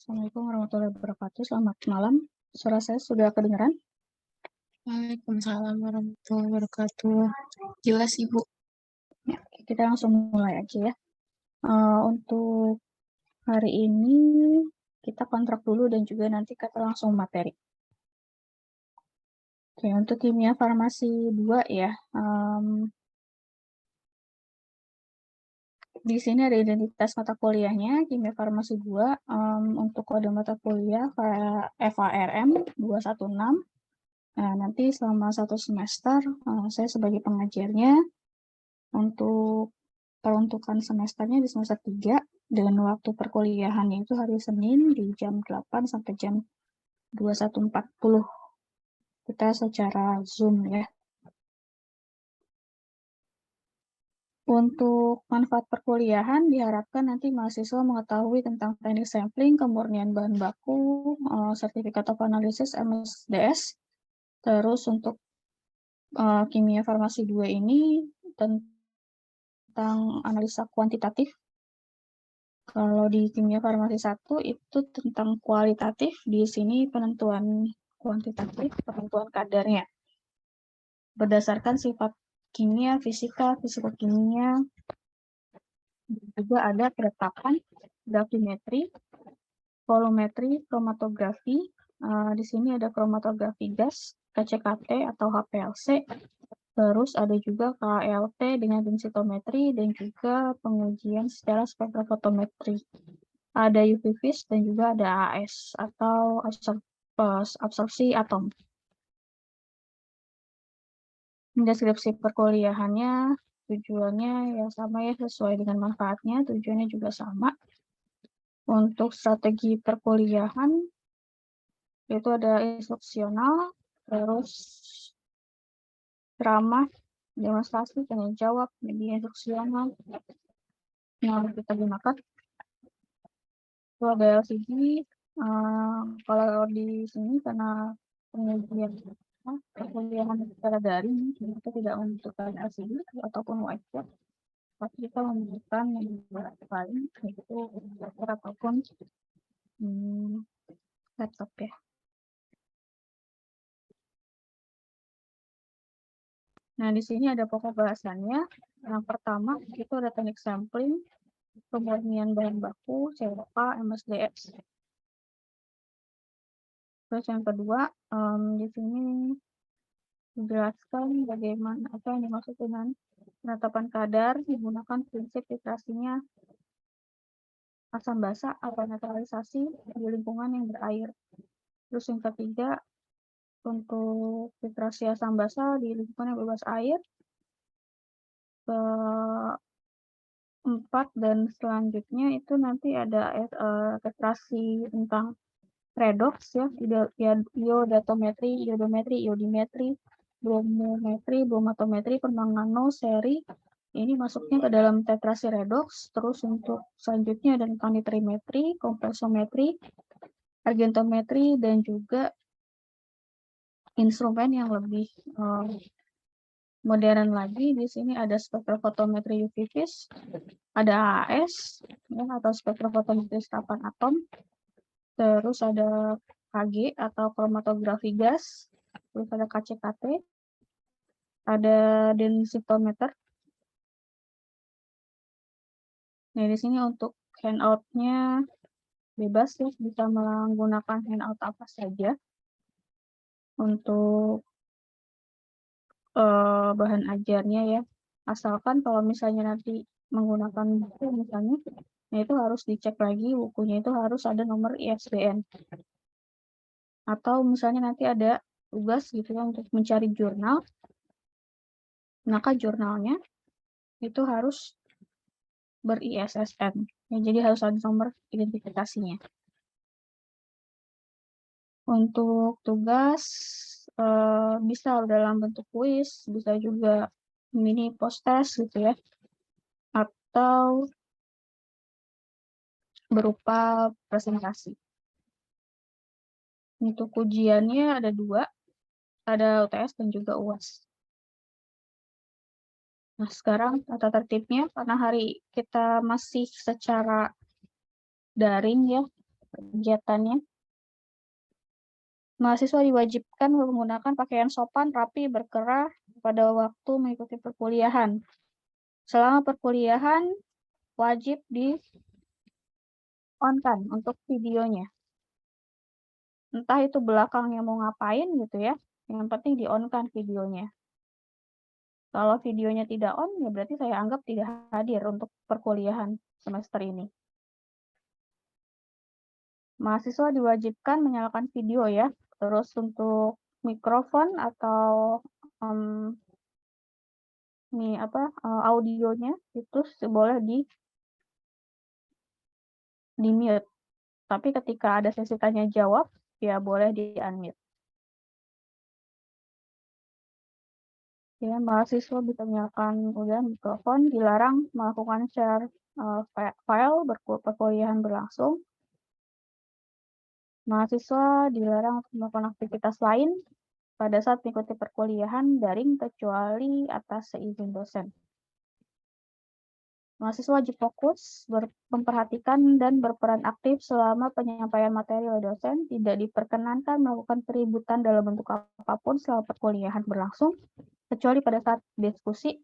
Assalamualaikum warahmatullahi wabarakatuh. Selamat malam. Suara saya sudah kedengaran? Waalaikumsalam warahmatullahi wabarakatuh. Jelas, Ibu. Ya, kita langsung mulai aja ya. Untuk hari ini kita kontrak dulu dan juga nanti kita langsung materi. Oke, untuk kimia farmasi 2 ya. Di sini ada identitas mata kuliahnya, kimia farmasi 2, untuk kode mata kuliah FARM 216. Nah, nanti selama 1 semester, saya sebagai pengajarnya, untuk peruntukan semesternya di semester 3, dan waktu perkuliahannya itu hari Senin di jam 8 sampai jam 21.40. Kita secara Zoom ya. Untuk manfaat perkuliahan, diharapkan nanti mahasiswa mengetahui tentang teknik sampling, kemurnian bahan baku, sertifikat of analysis MSDS. Terus untuk kimia farmasi 2 ini tentang analisa kuantitatif. Kalau di kimia farmasi 1 itu tentang kualitatif, di sini penentuan kuantitatif, penentuan kadarnya. Berdasarkan sifat kimia, fisika, fisika-kimia, juga ada penetapan gravimetri, volumetri, kromatografi. Di sini ada kromatografi gas, KCKT atau HPLC. Terus ada juga KLT dengan densitometri dan juga pengujian secara spektrofotometri. Ada UV vis dan juga ada AS atau absorpsi atom. Deskripsi perkuliahannya, tujuannya ya sama ya, sesuai dengan manfaatnya, tujuannya juga sama. Untuk strategi perkuliahan, itu ada instruksional, terus ceramah, demonstrasi, tanya jawab, media instruksional yang kita gunakan. Itu ada LCD, kalau di sini karena pengujian perkuliahan secara daring, kita tidak membutuhkan LCD ataupun whiteboard, tapi kita membutuhkan yang lain, yaitu komputer ataupun laptop ya. Nah, di sini ada pokok bahasannya. Yang pertama, itu ada teknik sampling, kemurnian bahan baku, COK, MSDS. Terus yang kedua, di sini dijelaskan bagaimana apa yang dimaksud dengan penetapan kadar menggunakan prinsip titrasinya asam basa atau netralisasi di lingkungan yang berair. Terus yang ketiga, untuk titrasi asam basa di lingkungan yang bebas air. Keempat dan selanjutnya itu nanti ada titrasi tentang redox ya, iodotometri, iodometri, iodimetri, bromometri, bromatometri, permangano, seri. Ini masuknya ke dalam titrasi redox. Terus untuk selanjutnya ada tentang nitrimetri, kompresometri, argentometri, dan juga instrumen yang lebih modern lagi. Di sini ada spektrofotometri UV vis, ada AS ya, atau spektrofotometri serapan atom. Terus ada KG atau kromatografi gas, terus ada KCKT, ada densitometer. Nah, di sini untuk handout-nya bebas ya, bisa menggunakan handout apa saja untuk bahan ajarnya ya. Asalkan kalau misalnya nanti menggunakan buku misalnya, nah itu harus dicek lagi bukunya itu harus ada nomor ISBN. Atau misalnya nanti ada tugas gitu ya untuk mencari jurnal, maka jurnalnya itu harus ber-ISSN. Ya, jadi harus ada nomor identifikasinya. Untuk tugas bisa dalam bentuk kuis, bisa juga mini post-test gitu ya, atau berupa presentasi. Untuk ujiannya ada 2, ada UTS dan juga UAS. Nah, sekarang tata tertibnya, karena hari kita masih secara daring ya, kegiatannya. Mahasiswa diwajibkan menggunakan pakaian sopan, rapi, berkerah pada waktu mengikuti perkuliahan. Selama perkuliahan, wajib di-on-kan untuk videonya. Entah itu belakangnya mau ngapain gitu ya, yang penting di-on-kan videonya. Kalau videonya tidak on, ya berarti saya anggap tidak hadir untuk perkuliahan semester ini. Mahasiswa diwajibkan menyalakan video ya. Terus untuk mikrofon atau audionya itu boleh di mute. Tapi ketika ada sesi tanya jawab, ya boleh di unmute. Ya, mahasiswa bisa menyalakan mikrofon, dilarang melakukan share file perkuliahan berlangsung. Mahasiswa dilarang untuk melakukan aktivitas lain pada saat mengikuti perkuliahan daring kecuali atas seizin dosen. Mahasiswa wajib fokus, memperhatikan dan berperan aktif selama penyampaian materi oleh dosen. Tidak diperkenankan melakukan keributan dalam bentuk apapun selama perkuliahan berlangsung, kecuali pada saat diskusi.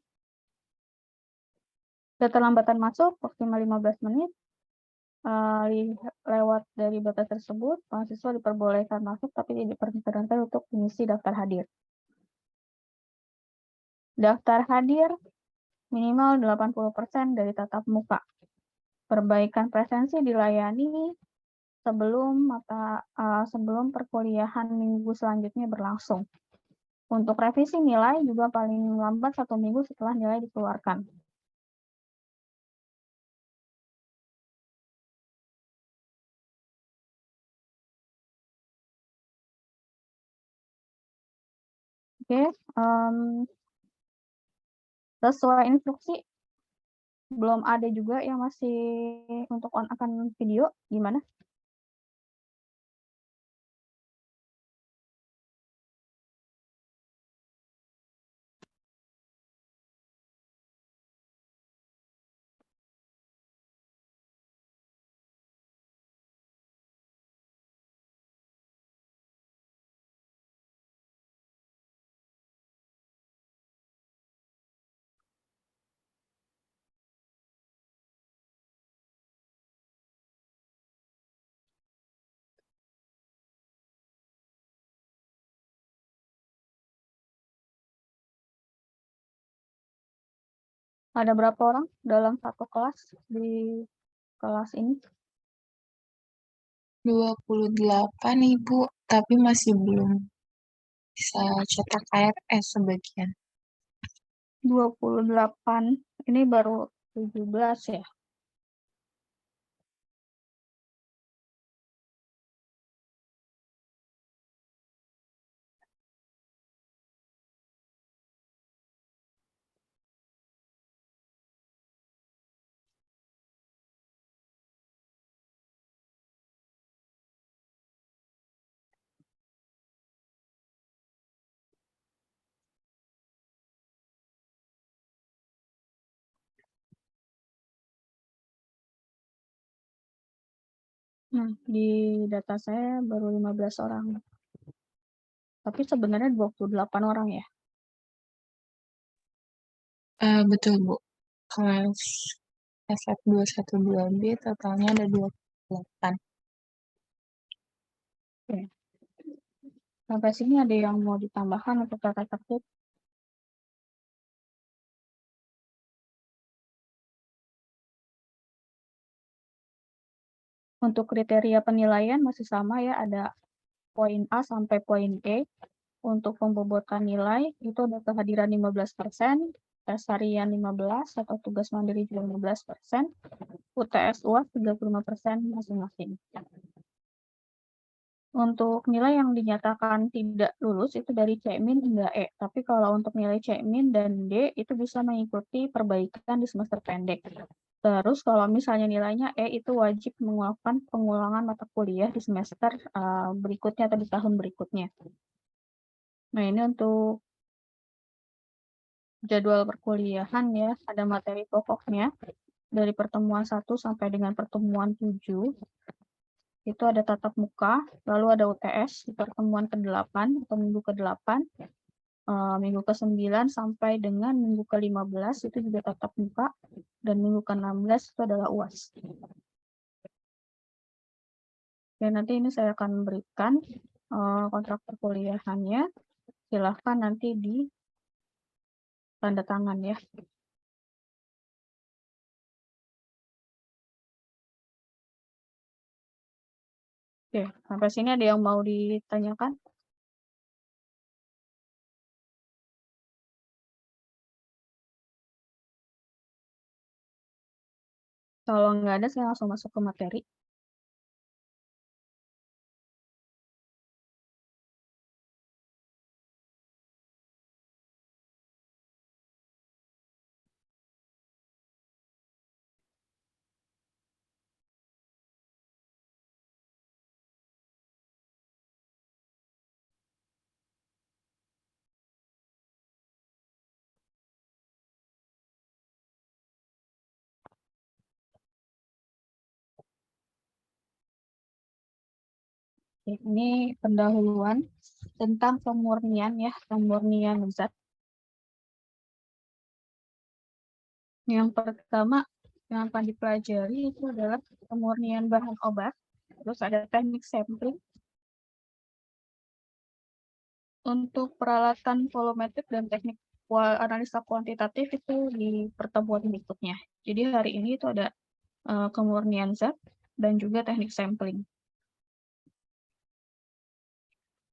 Keterlambatan masuk maksimal 15 menit. Lewat dari batas tersebut, mahasiswa diperbolehkan masuk tapi tidak diperkenankan untuk mengisi daftar hadir. Daftar hadir minimal 80% dari tatap muka. Perbaikan presensi dilayani sebelum perkuliahan minggu selanjutnya berlangsung. Untuk revisi nilai juga paling lambat 1 minggu setelah nilai dikeluarkan. Oke, sesuai instruksi belum ada juga yang masih untuk on akan video, gimana? Ada berapa orang dalam satu kelas di kelas ini? 28 Ibu, tapi masih belum bisa cetak KRS sebagian. 28, ini baru 17 ya? Di data saya baru 15 orang. Tapi sebenarnya 28 orang ya? Betul, Bu. Kelas SF212B totalnya ada 28. Oke. Sampai sini ada yang mau ditambahkan untuk data tertib? Untuk kriteria penilaian masih sama ya, ada poin A sampai poin E. Untuk pembobotan nilai itu ada kehadiran 15%, tes harian 15 atau tugas mandiri juga 15%, UTS UAS 35% masing-masing. Untuk nilai yang dinyatakan tidak lulus itu dari C-min hingga E. Tapi kalau untuk nilai C-min dan D itu bisa mengikuti perbaikan di semester pendek. Terus kalau misalnya nilainya E itu wajib melakukan pengulangan mata kuliah di semester berikutnya atau di tahun berikutnya. Nah, ini untuk jadwal perkuliahan ya, ada materi pokoknya dari pertemuan 1 sampai dengan pertemuan 7. itu ada tatap muka, lalu ada UTS di pertemuan ke-8 atau minggu ke-8, minggu ke-9 sampai dengan minggu ke-15 itu juga tatap muka, dan minggu ke-16 itu adalah UAS. Dan nanti ini saya akan berikan kontrak perkuliahannya, silahkan nanti di tanda tangan ya. Oke, sampai sini ada yang mau ditanyakan? Kalau nggak ada, saya langsung masuk ke materi. Ini pendahuluan tentang pemurnian ya, pemurnian zat. Yang pertama yang akan dipelajari itu adalah pemurnian bahan obat, terus ada teknik sampling. Untuk peralatan volumetrik dan teknik analisa kuantitatif itu di pertemuan berikutnya. Jadi hari ini itu ada kemurnian zat dan juga teknik sampling.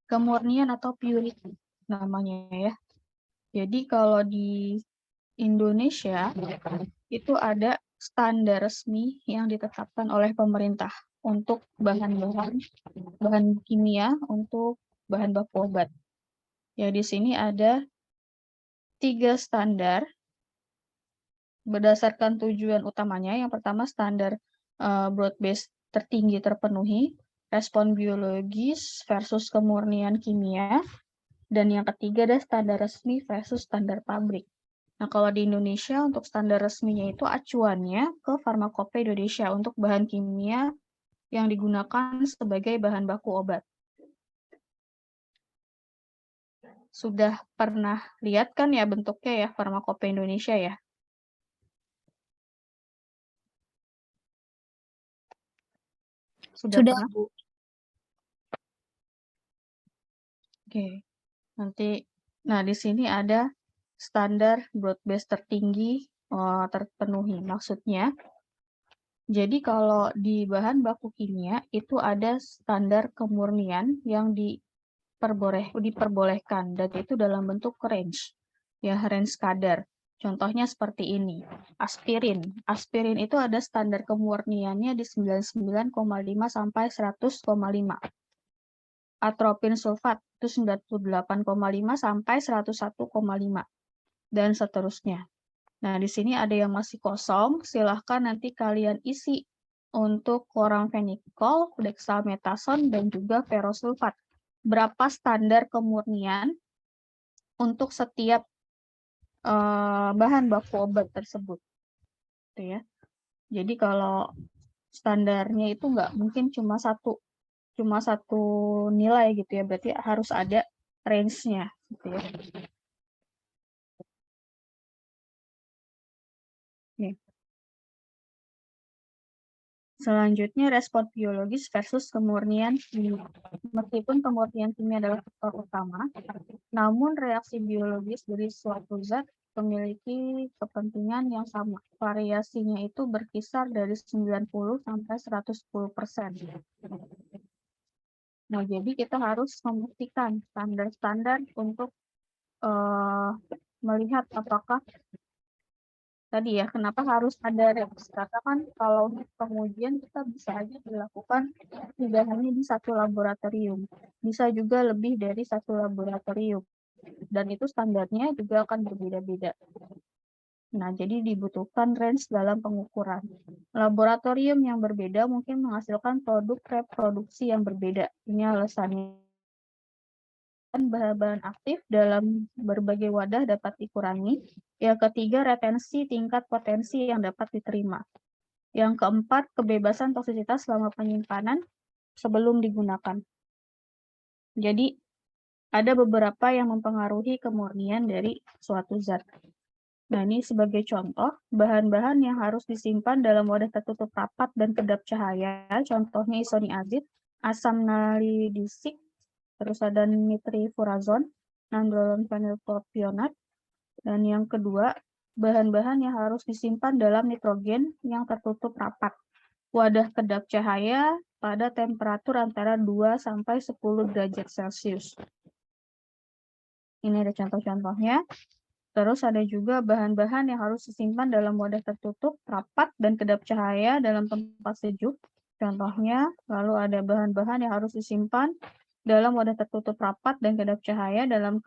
Kemurnian atau purity namanya ya. Jadi kalau di Indonesia itu ada standar resmi yang ditetapkan oleh pemerintah untuk bahan kimia untuk bahan baku obat. Ya, di sini ada 3 standar berdasarkan tujuan utamanya. Yang pertama standar broad base tertinggi terpenuhi, respon biologis versus kemurnian kimia, dan yang ketiga ada standar resmi versus standar pabrik. Nah, kalau di Indonesia untuk standar resminya itu acuannya ke Farmakope Indonesia untuk bahan kimia yang digunakan sebagai bahan baku obat. Sudah pernah lihat kan ya bentuknya ya Farmakope Indonesia ya? Sudah pernah? Bu. Oke. Nanti di sini ada standar broad base tertinggi terpenuhi. Maksudnya jadi kalau di bahan baku kimia itu ada standar kemurnian yang diperbolehkan dan itu dalam bentuk range. Ya, range kadar. Contohnya seperti ini. Aspirin. Aspirin itu ada standar kemurniannya di 99,5 sampai 100,5. Atropin sulfat itu 98,5 sampai 101,5 dan seterusnya. Nah, di sini ada yang masih kosong, silahkan nanti kalian isi untuk chloramphenicol, dexamethasone, dan juga ferrosulfat. Berapa standar kemurnian untuk setiap bahan baku obat tersebut. Gitu ya. Jadi kalau standarnya itu nggak mungkin cuma satu nilai gitu ya, berarti harus ada range-nya gitu ya. Nih. Selanjutnya respon biologis versus kemurnian kimia. Meskipun kemurnian kimia adalah faktor utama, namun reaksi biologis dari suatu zat memiliki kepentingan yang sama. Variasinya itu berkisar dari 90 sampai 110%. Nah, jadi kita harus memastikan standar-standar untuk melihat apakah tadi ya, kenapa harus ada reaksi? Karena kan kalau pengujian kita bisa aja dilakukan tidak hanya di satu laboratorium, bisa juga lebih dari satu laboratorium. Dan itu standarnya juga akan berbeda-beda. Nah, jadi dibutuhkan range dalam pengukuran. Laboratorium yang berbeda mungkin menghasilkan produk reproduksi yang berbeda. Ini alasannya. Bahan-bahan aktif dalam berbagai wadah dapat dikurangi. Yang ketiga, retensi tingkat potensi yang dapat diterima. Yang keempat, kebebasan toksisitas selama penyimpanan. sebelum digunakan. Jadi, ada beberapa yang mempengaruhi kemurnian dari suatu zat. Nah, ini sebagai contoh, bahan-bahan yang harus disimpan dalam wadah tertutup rapat dan kedap cahaya, contohnya isoniazid, asam nalidisik, terus ada nitrifurazon, nandrolon fenilpropionat, dan yang kedua, bahan-bahan yang harus disimpan dalam nitrogen yang tertutup rapat. Wadah kedap cahaya pada temperatur antara 2 sampai 10 derajat Celcius. Ini ada contoh-contohnya. Terus ada juga bahan-bahan yang harus disimpan dalam wadah tertutup, rapat, dan kedap cahaya dalam tempat sejuk. Contohnya, lalu ada bahan-bahan yang harus disimpan dalam wadah tertutup rapat dan kedap cahaya dalam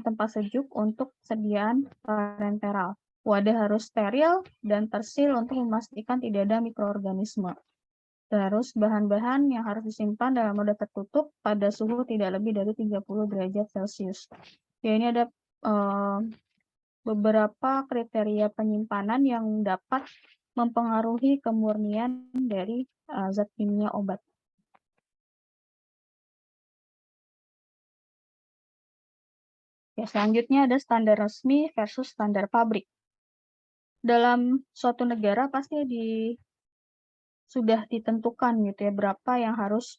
tempat sejuk untuk sediaan parenteral. Wadah harus steril dan tersil untuk memastikan tidak ada mikroorganisme. Terus bahan-bahan yang harus disimpan dalam wadah tertutup pada suhu tidak lebih dari 30 derajat Celcius. Ya, ini ada beberapa kriteria penyimpanan yang dapat mempengaruhi kemurnian dari zat kimia obat. Ya, selanjutnya ada standar resmi versus standar pabrik. Dalam suatu negara pasti sudah ditentukan gitu ya berapa yang harus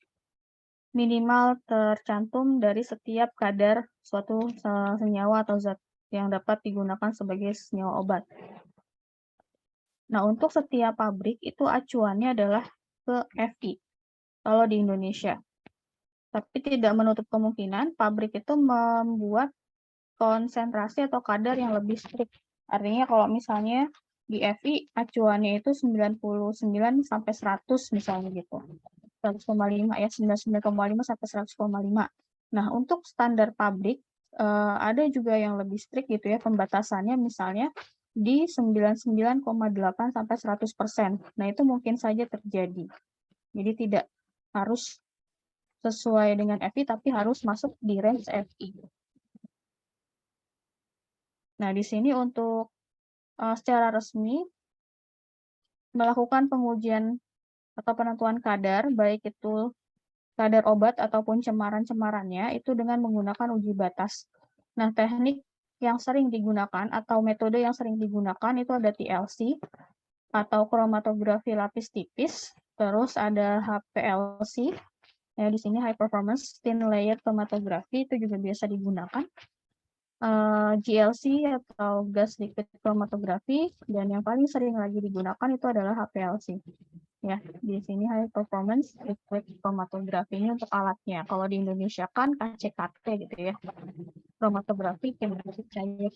minimal tercantum dari setiap kadar suatu senyawa atau zat yang dapat digunakan sebagai senyawa obat. Nah, untuk setiap pabrik itu acuannya adalah ke FI kalau di Indonesia. Tapi tidak menutup kemungkinan pabrik itu membuat konsentrasi atau kadar yang lebih strict. Artinya kalau misalnya di FI acuannya itu 99 sampai 100 misalnya gitu. 100,5 ya, 99,5 sampai 100,5. Nah, untuk standar pabrik ada juga yang lebih strict gitu ya pembatasannya misalnya di 99,8 sampai 100%. Nah, itu mungkin saja terjadi. Jadi tidak harus sesuai dengan FI tapi harus masuk di range FI. Nah, di sini untuk secara resmi melakukan pengujian atau penentuan kadar, baik itu kadar obat ataupun cemaran-cemarannya, itu dengan menggunakan uji batas. Nah, teknik yang sering digunakan atau metode yang sering digunakan itu ada TLC atau kromatografi lapis tipis, terus ada HPLC, ya di sini high performance thin layer chromatography itu juga biasa digunakan. GLC atau gas liquid chromatography, dan yang paling sering lagi digunakan itu adalah HPLC. Ya, di sini high performance liquid chromatography ini untuk alatnya. Kalau di Indonesia kan KCKT gitu ya. Chromatography kinematik cair.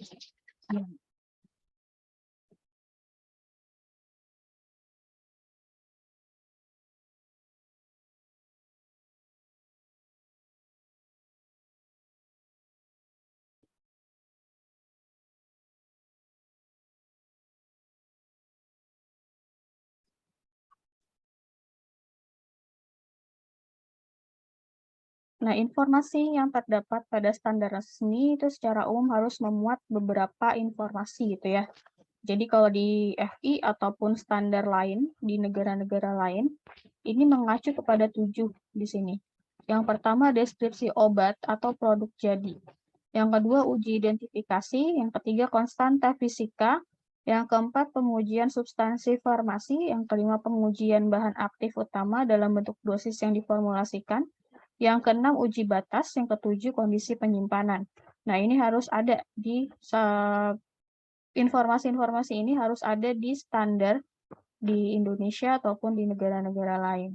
Nah, informasi yang terdapat pada standar resmi itu secara umum harus memuat beberapa informasi gitu ya. Jadi kalau di FI ataupun standar lain di negara-negara lain, ini mengacu kepada 7 di sini. Yang pertama deskripsi obat atau produk jadi. Yang kedua uji identifikasi, yang ketiga konstanta fisika, yang keempat pengujian substansi farmasi, yang kelima pengujian bahan aktif utama dalam bentuk dosis yang diformulasikan, yang keenam uji batas, yang ketujuh kondisi penyimpanan. Nah, ini harus ada di informasi-informasi ini harus ada di standar di Indonesia ataupun di negara-negara lain.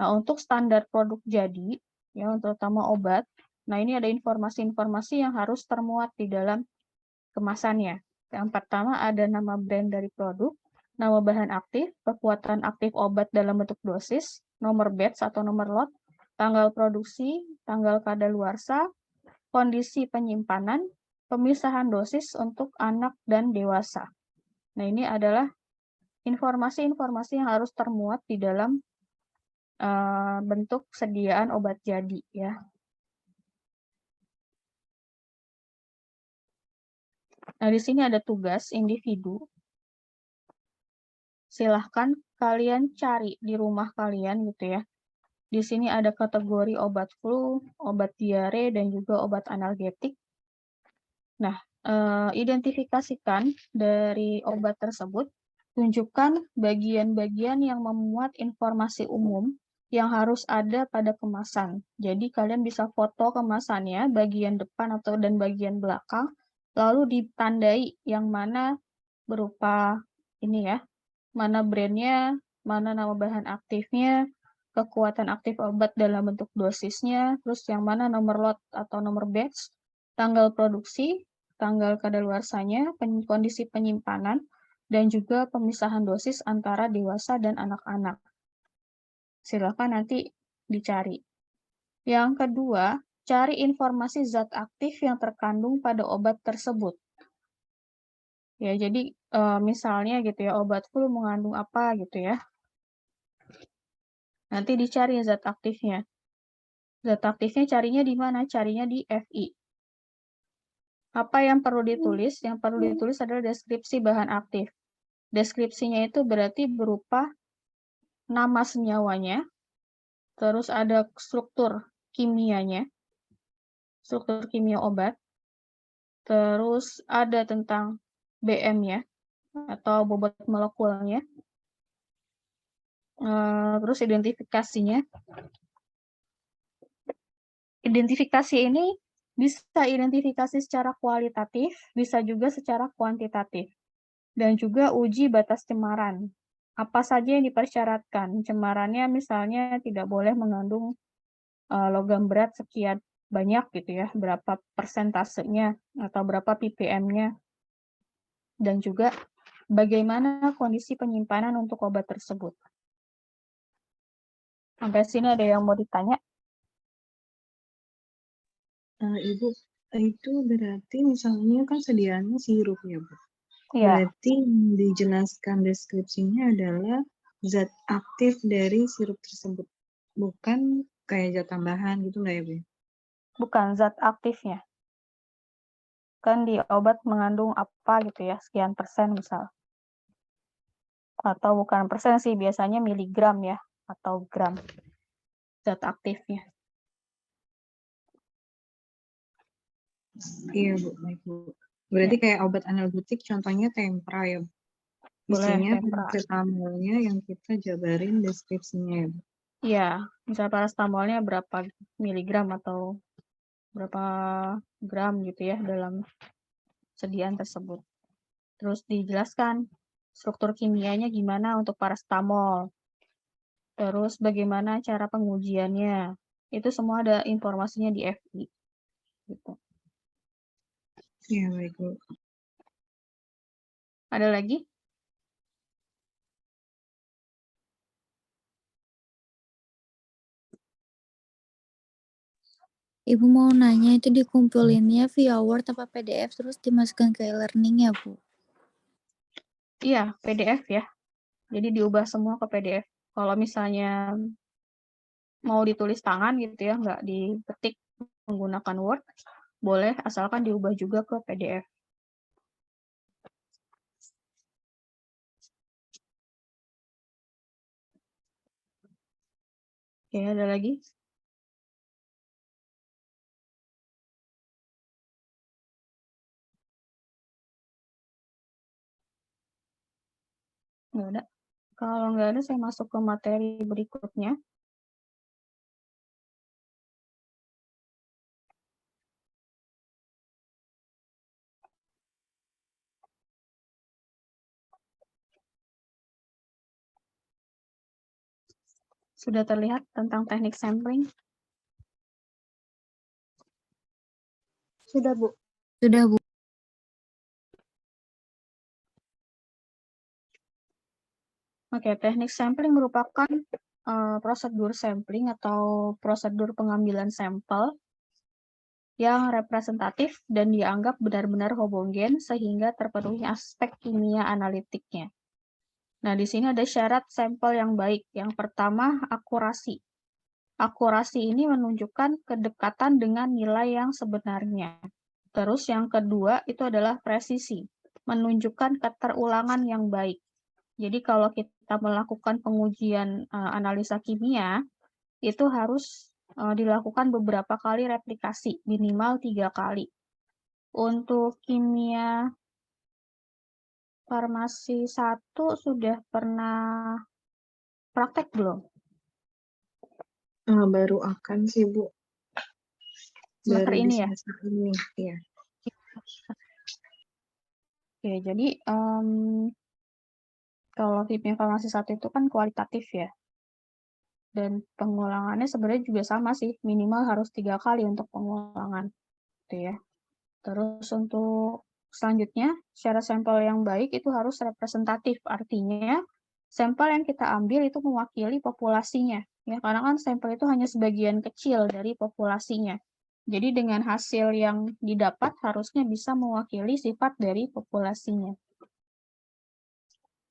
Nah, untuk standar produk jadi, ya terutama obat, nah ini ada informasi-informasi yang harus termuat di dalam kemasannya. Yang pertama ada nama brand dari produk, nama bahan aktif, kekuatan aktif obat dalam bentuk dosis, nomor batch atau nomor lot, tanggal produksi, tanggal kadaluarsa, kondisi penyimpanan, pemisahan dosis untuk anak dan dewasa. Nah, ini adalah informasi-informasi yang harus termuat di dalam bentuk sediaan obat jadi ya. Nah, di sini ada tugas individu. Silahkan kalian cari di rumah kalian gitu ya. Di sini ada kategori obat flu, obat diare, dan juga obat analgetik. Nah, identifikasikan dari obat tersebut, tunjukkan bagian-bagian yang memuat informasi umum yang harus ada pada kemasan. Jadi kalian bisa foto kemasannya, bagian depan dan bagian belakang, lalu ditandai yang mana berupa ini ya, mana brandnya, mana nama bahan aktifnya, kekuatan aktif obat dalam bentuk dosisnya, terus yang mana nomor lot atau nomor batch, tanggal produksi, tanggal kadaluarsanya, kondisi penyimpanan, dan juga pemisahan dosis antara dewasa dan anak-anak. Silakan nanti dicari. Yang kedua, cari informasi zat aktif yang terkandung pada obat tersebut. Ya, jadi misalnya gitu ya, obat flu mengandung apa gitu ya. Nanti dicari zat aktifnya. Zat aktifnya carinya di mana? Carinya di FI. Apa yang perlu ditulis? Yang perlu ditulis adalah deskripsi bahan aktif. Deskripsinya itu berarti berupa nama senyawanya, terus ada struktur kimianya, struktur kimia obat, terus ada tentang BM-nya, atau bobot molekulnya, terus identifikasinya. Identifikasi ini bisa identifikasi secara kualitatif, bisa juga secara kuantitatif. Dan juga uji batas cemaran. Apa saja yang dipersyaratkan? Cemarannya misalnya tidak boleh mengandung logam berat sekian banyak gitu ya, berapa persentasenya atau berapa ppm-nya. Dan juga bagaimana kondisi penyimpanan untuk obat tersebut. Sampai sini ada yang mau ditanya? Ibu, itu berarti misalnya kan sediaannya sirup ya, Bu? Iya. Berarti yang dijelaskan deskripsinya adalah zat aktif dari sirup tersebut, bukan kayak zat tambahan gitu nggak ya, Bu? Bukan zat aktifnya. Kan di obat mengandung apa gitu ya, sekian persen misal. Atau bukan persen sih, biasanya miligram ya, atau gram zat aktifnya. Iya, Bu, baik, Bu. Berarti kayak obat analgetik contohnya Tempra ya, Bu? Boleh, Isinya Tempra. paracetamolnya yang kita jabarin deskripsinya ya, Bu? Iya, misal paracetamolnya berapa miligram atau berapa gram gitu ya dalam sediaan tersebut. Terus dijelaskan struktur kimianya gimana untuk paracetamol. Terus bagaimana cara pengujiannya. Itu semua ada informasinya di FI. Gitu. Iya, baik, Bu. Ada lagi? Ibu mau nanya, itu dikumpulinnya via Word apa PDF terus dimasukkan ke e-learning ya, Bu? Iya, PDF ya. Jadi diubah semua ke PDF. Kalau misalnya mau ditulis tangan gitu ya, nggak diketik menggunakan Word, boleh asalkan diubah juga ke PDF. Oke, ada lagi? Nggak ada. Kalau nggak ada, saya masuk ke materi berikutnya. Sudah terlihat tentang teknik sampling? Sudah, Bu. Sudah, Bu. Oke, teknik sampling merupakan prosedur sampling atau prosedur pengambilan sampel yang representatif dan dianggap benar-benar homogen sehingga terpenuhi aspek kimia analitiknya. Nah, di sini ada syarat sampel yang baik. Yang pertama, akurasi. Akurasi ini menunjukkan kedekatan dengan nilai yang sebenarnya. Terus yang kedua itu adalah presisi, menunjukkan keterulangan yang baik. Jadi kalau kita melakukan pengujian analisa kimia, itu harus dilakukan beberapa kali replikasi, minimal 3 kali. Untuk kimia farmasi 1 sudah pernah praktek belum? Baru akan sih, Bu. Semester Baru di ini ya? semester ini, iya. Oke, jadi kalau kimia farmasi 1 itu kan kualitatif ya. Dan pengulangannya sebenarnya juga sama sih, minimal harus 3 kali untuk pengulangan. Gitu ya. Terus untuk selanjutnya, syarat sampel yang baik itu harus representatif, artinya sampel yang kita ambil itu mewakili populasinya. Ya, karena kan sampel itu hanya sebagian kecil dari populasinya. Jadi dengan hasil yang didapat harusnya bisa mewakili sifat dari populasinya.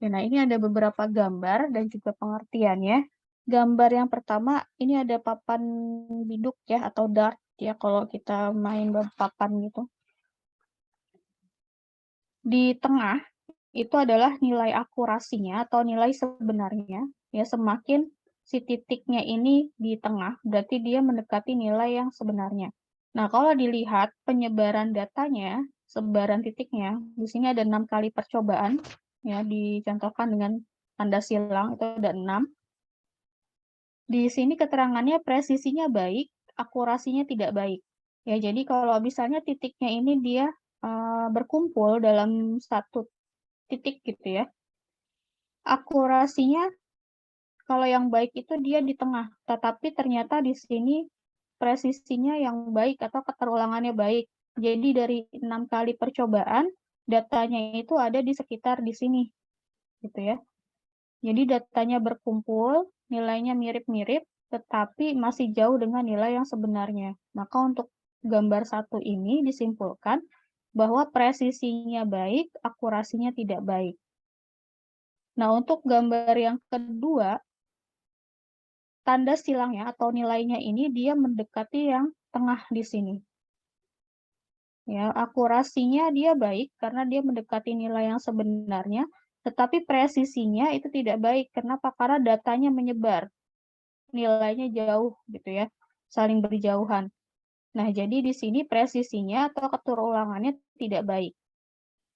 Nah, ini ada beberapa gambar dan juga pengertiannya. Gambar yang pertama, ini ada papan biduk ya, atau dart ya, kalau kita main papan gitu. Di tengah, itu adalah nilai akurasinya atau nilai sebenarnya. Ya, semakin si titiknya ini di tengah, berarti dia mendekati nilai yang sebenarnya. Nah, kalau dilihat penyebaran datanya, sebaran titiknya, di sini ada 6 kali percobaan, ya, dicontohkan dengan tanda silang, itu ada 6. Di sini keterangannya presisinya baik, akurasinya tidak baik. Ya, jadi kalau misalnya titiknya ini dia berkumpul dalam satu titik gitu ya, akurasinya kalau yang baik itu dia di tengah, tetapi ternyata di sini presisinya yang baik atau keterulangannya baik. Jadi dari 6 kali percobaan, datanya itu ada di sekitar di sini, gitu ya. Jadi datanya berkumpul, nilainya mirip-mirip, tetapi masih jauh dengan nilai yang sebenarnya. Maka untuk gambar 1 ini disimpulkan bahwa presisinya baik, akurasinya tidak baik. Nah, untuk gambar yang kedua, tanda silangnya atau nilainya ini dia mendekati yang tengah di sini. Ya, akurasinya dia baik karena dia mendekati nilai yang sebenarnya, tetapi presisinya itu tidak baik. Kenapa? Karena datanya menyebar. Nilainya jauh gitu ya, saling berjauhan. Nah, jadi di sini presisinya atau keterulangannya tidak baik.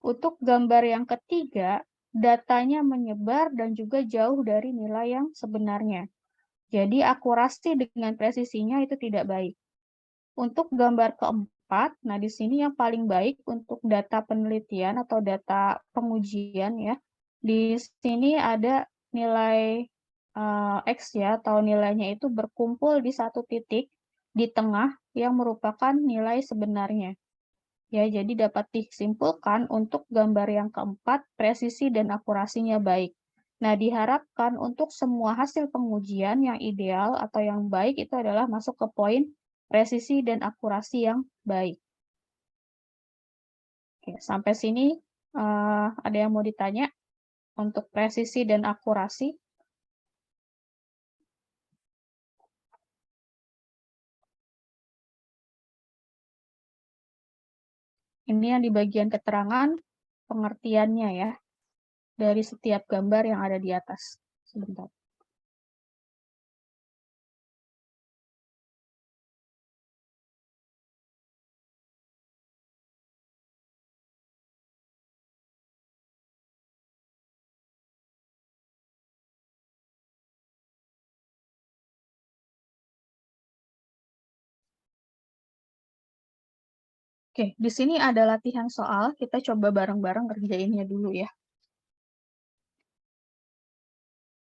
Untuk gambar yang ketiga, datanya menyebar dan juga jauh dari nilai yang sebenarnya. Jadi akurasi dengan presisinya itu tidak baik. Untuk gambar keempat, nah di sini yang paling baik untuk data penelitian atau data pengujian ya. Di sini ada nilai X ya, atau nilainya itu berkumpul di satu titik di tengah yang merupakan nilai sebenarnya. Ya, jadi dapat disimpulkan untuk gambar yang keempat, presisi dan akurasinya baik. Nah, diharapkan untuk semua hasil pengujian yang ideal atau yang baik itu adalah masuk ke poin presisi dan akurasi yang baik. Oke, sampai sini ada yang mau ditanya untuk presisi dan akurasi? Ini yang di bagian keterangan pengertiannya ya, dari setiap gambar yang ada di atas. Sebentar. Oke, di sini ada latihan soal, kita coba bareng-bareng ngerjainnya dulu ya.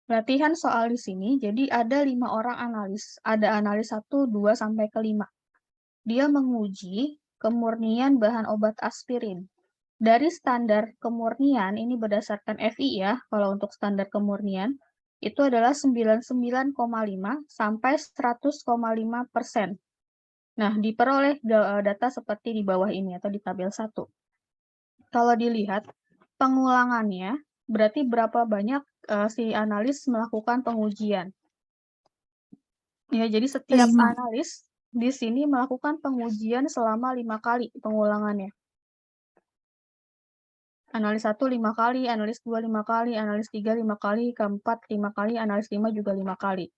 Latihan soal di sini, jadi ada 5 orang analis. Ada analis 1, 2, sampai ke 5. Dia menguji kemurnian bahan obat aspirin. Dari standar kemurnian, ini berdasarkan FI ya, kalau untuk standar kemurnian, itu adalah 99,5 sampai 100,5%. Nah, diperoleh data seperti di bawah ini atau di tabel 1. Kalau dilihat pengulangannya, berarti berapa banyak si analis melakukan pengujian. Ya, jadi setiap 5. analis di sini melakukan pengujian selama 5 kali pengulangannya. Analis 1 5 kali, analis 2 5 kali, analis 3 5 kali, keempat 5 kali, analis 5 juga 5 kali.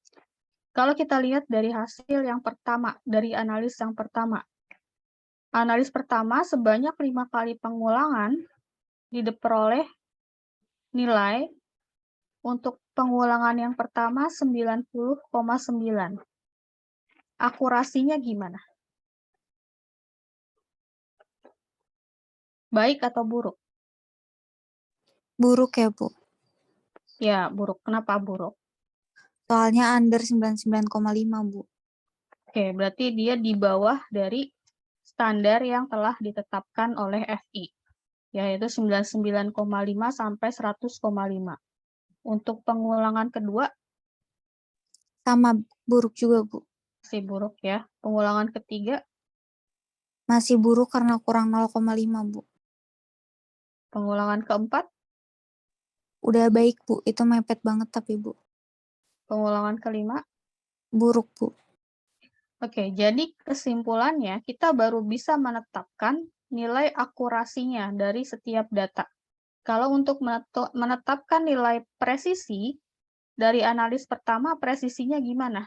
Kalau kita lihat dari hasil yang pertama, dari analis yang pertama. Analis pertama sebanyak 5 kali pengulangan diperoleh nilai untuk pengulangan yang pertama 90,9. Akurasinya gimana? Baik atau buruk? Buruk ya, Bu. Ya, buruk. Kenapa buruk? Soalnya under 99,5, Bu. Oke, berarti dia di bawah dari standar yang telah ditetapkan oleh FI, yaitu 99,5 sampai 100,5. Untuk pengulangan kedua, Sama buruk juga, Bu. masih buruk ya. Pengulangan ketiga, Masih buruk karena kurang 0,5, Bu. pengulangan keempat, Udah baik, Bu. Itu mepet banget tapi, Bu. pengulangan kelima. Buruk, Bu. Oke, jadi kesimpulannya kita baru bisa menetapkan nilai akurasinya dari setiap data. Kalau untuk menetapkan nilai presisi, dari analis pertama presisinya gimana?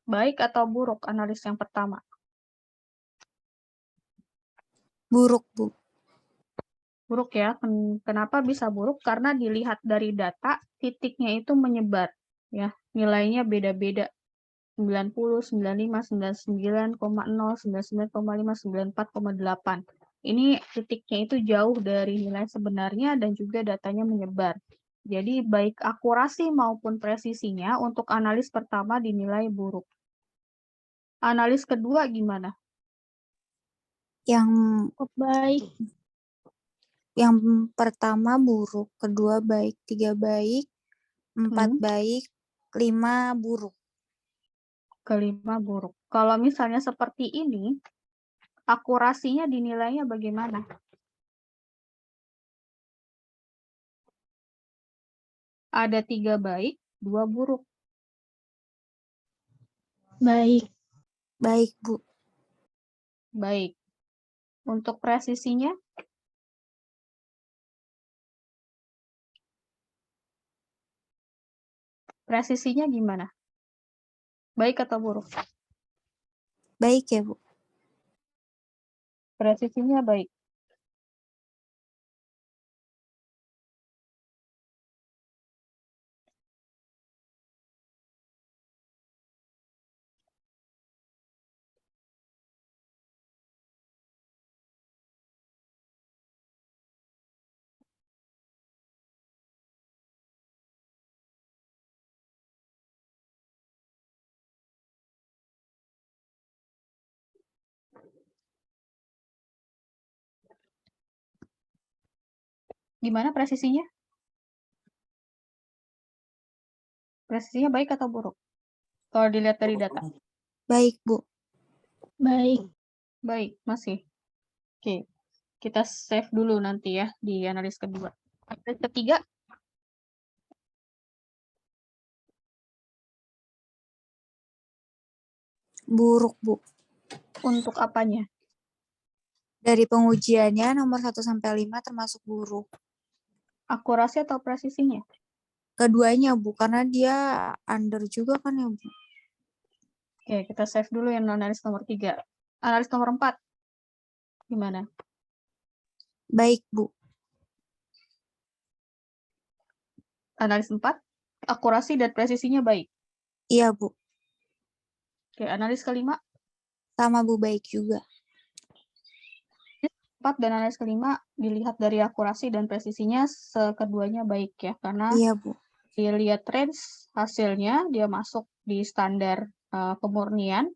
Baik atau buruk analis yang pertama? Buruk, Bu. Buruk ya. Kenapa bisa buruk? Karena dilihat dari data, titiknya itu menyebar. Ya, nilainya beda-beda. 90, 95, 99,0, 99,5, 94,8. Ini titiknya itu jauh dari nilai sebenarnya dan juga datanya menyebar. Jadi baik akurasi maupun presisinya untuk analis pertama dinilai buruk. Analis kedua gimana? Yang Baik. yang pertama buruk, kedua baik, tiga baik, empat baik, 5 buruk. Kelima buruk. Kalau misalnya seperti ini, akurasinya dinilainya bagaimana? Ada 3 baik, 2 buruk. Baik. Baik, Bu. Baik. Untuk presisinya? Presisinya gimana? Baik atau buruk? Baik ya, Bu. Presisinya baik. Gimana presisinya? Presisinya baik atau buruk? Kalau dilihat dari data. Baik, Bu. Baik. Baik, masih. Oke, kita save dulu nanti ya di analis kedua. Analis ketiga, Buruk, Bu. untuk apanya? Dari pengujiannya nomor 1 sampai 5 termasuk buruk. Akurasi atau presisinya? Keduanya, Bu, karena dia under juga kan ya, Bu. Oke, kita save dulu yang analis nomor 3. Analis nomor 4, gimana? Baik, Bu. Analis 4, akurasi dan presisinya baik. Iya, Bu. Oke, analis kelima, Sama, Bu, baik juga. 4 dan analis kelima dilihat dari akurasi dan presisinya keduanya baik ya, karena Iya, Bu. dilihat range hasilnya dia masuk di standar pemurnian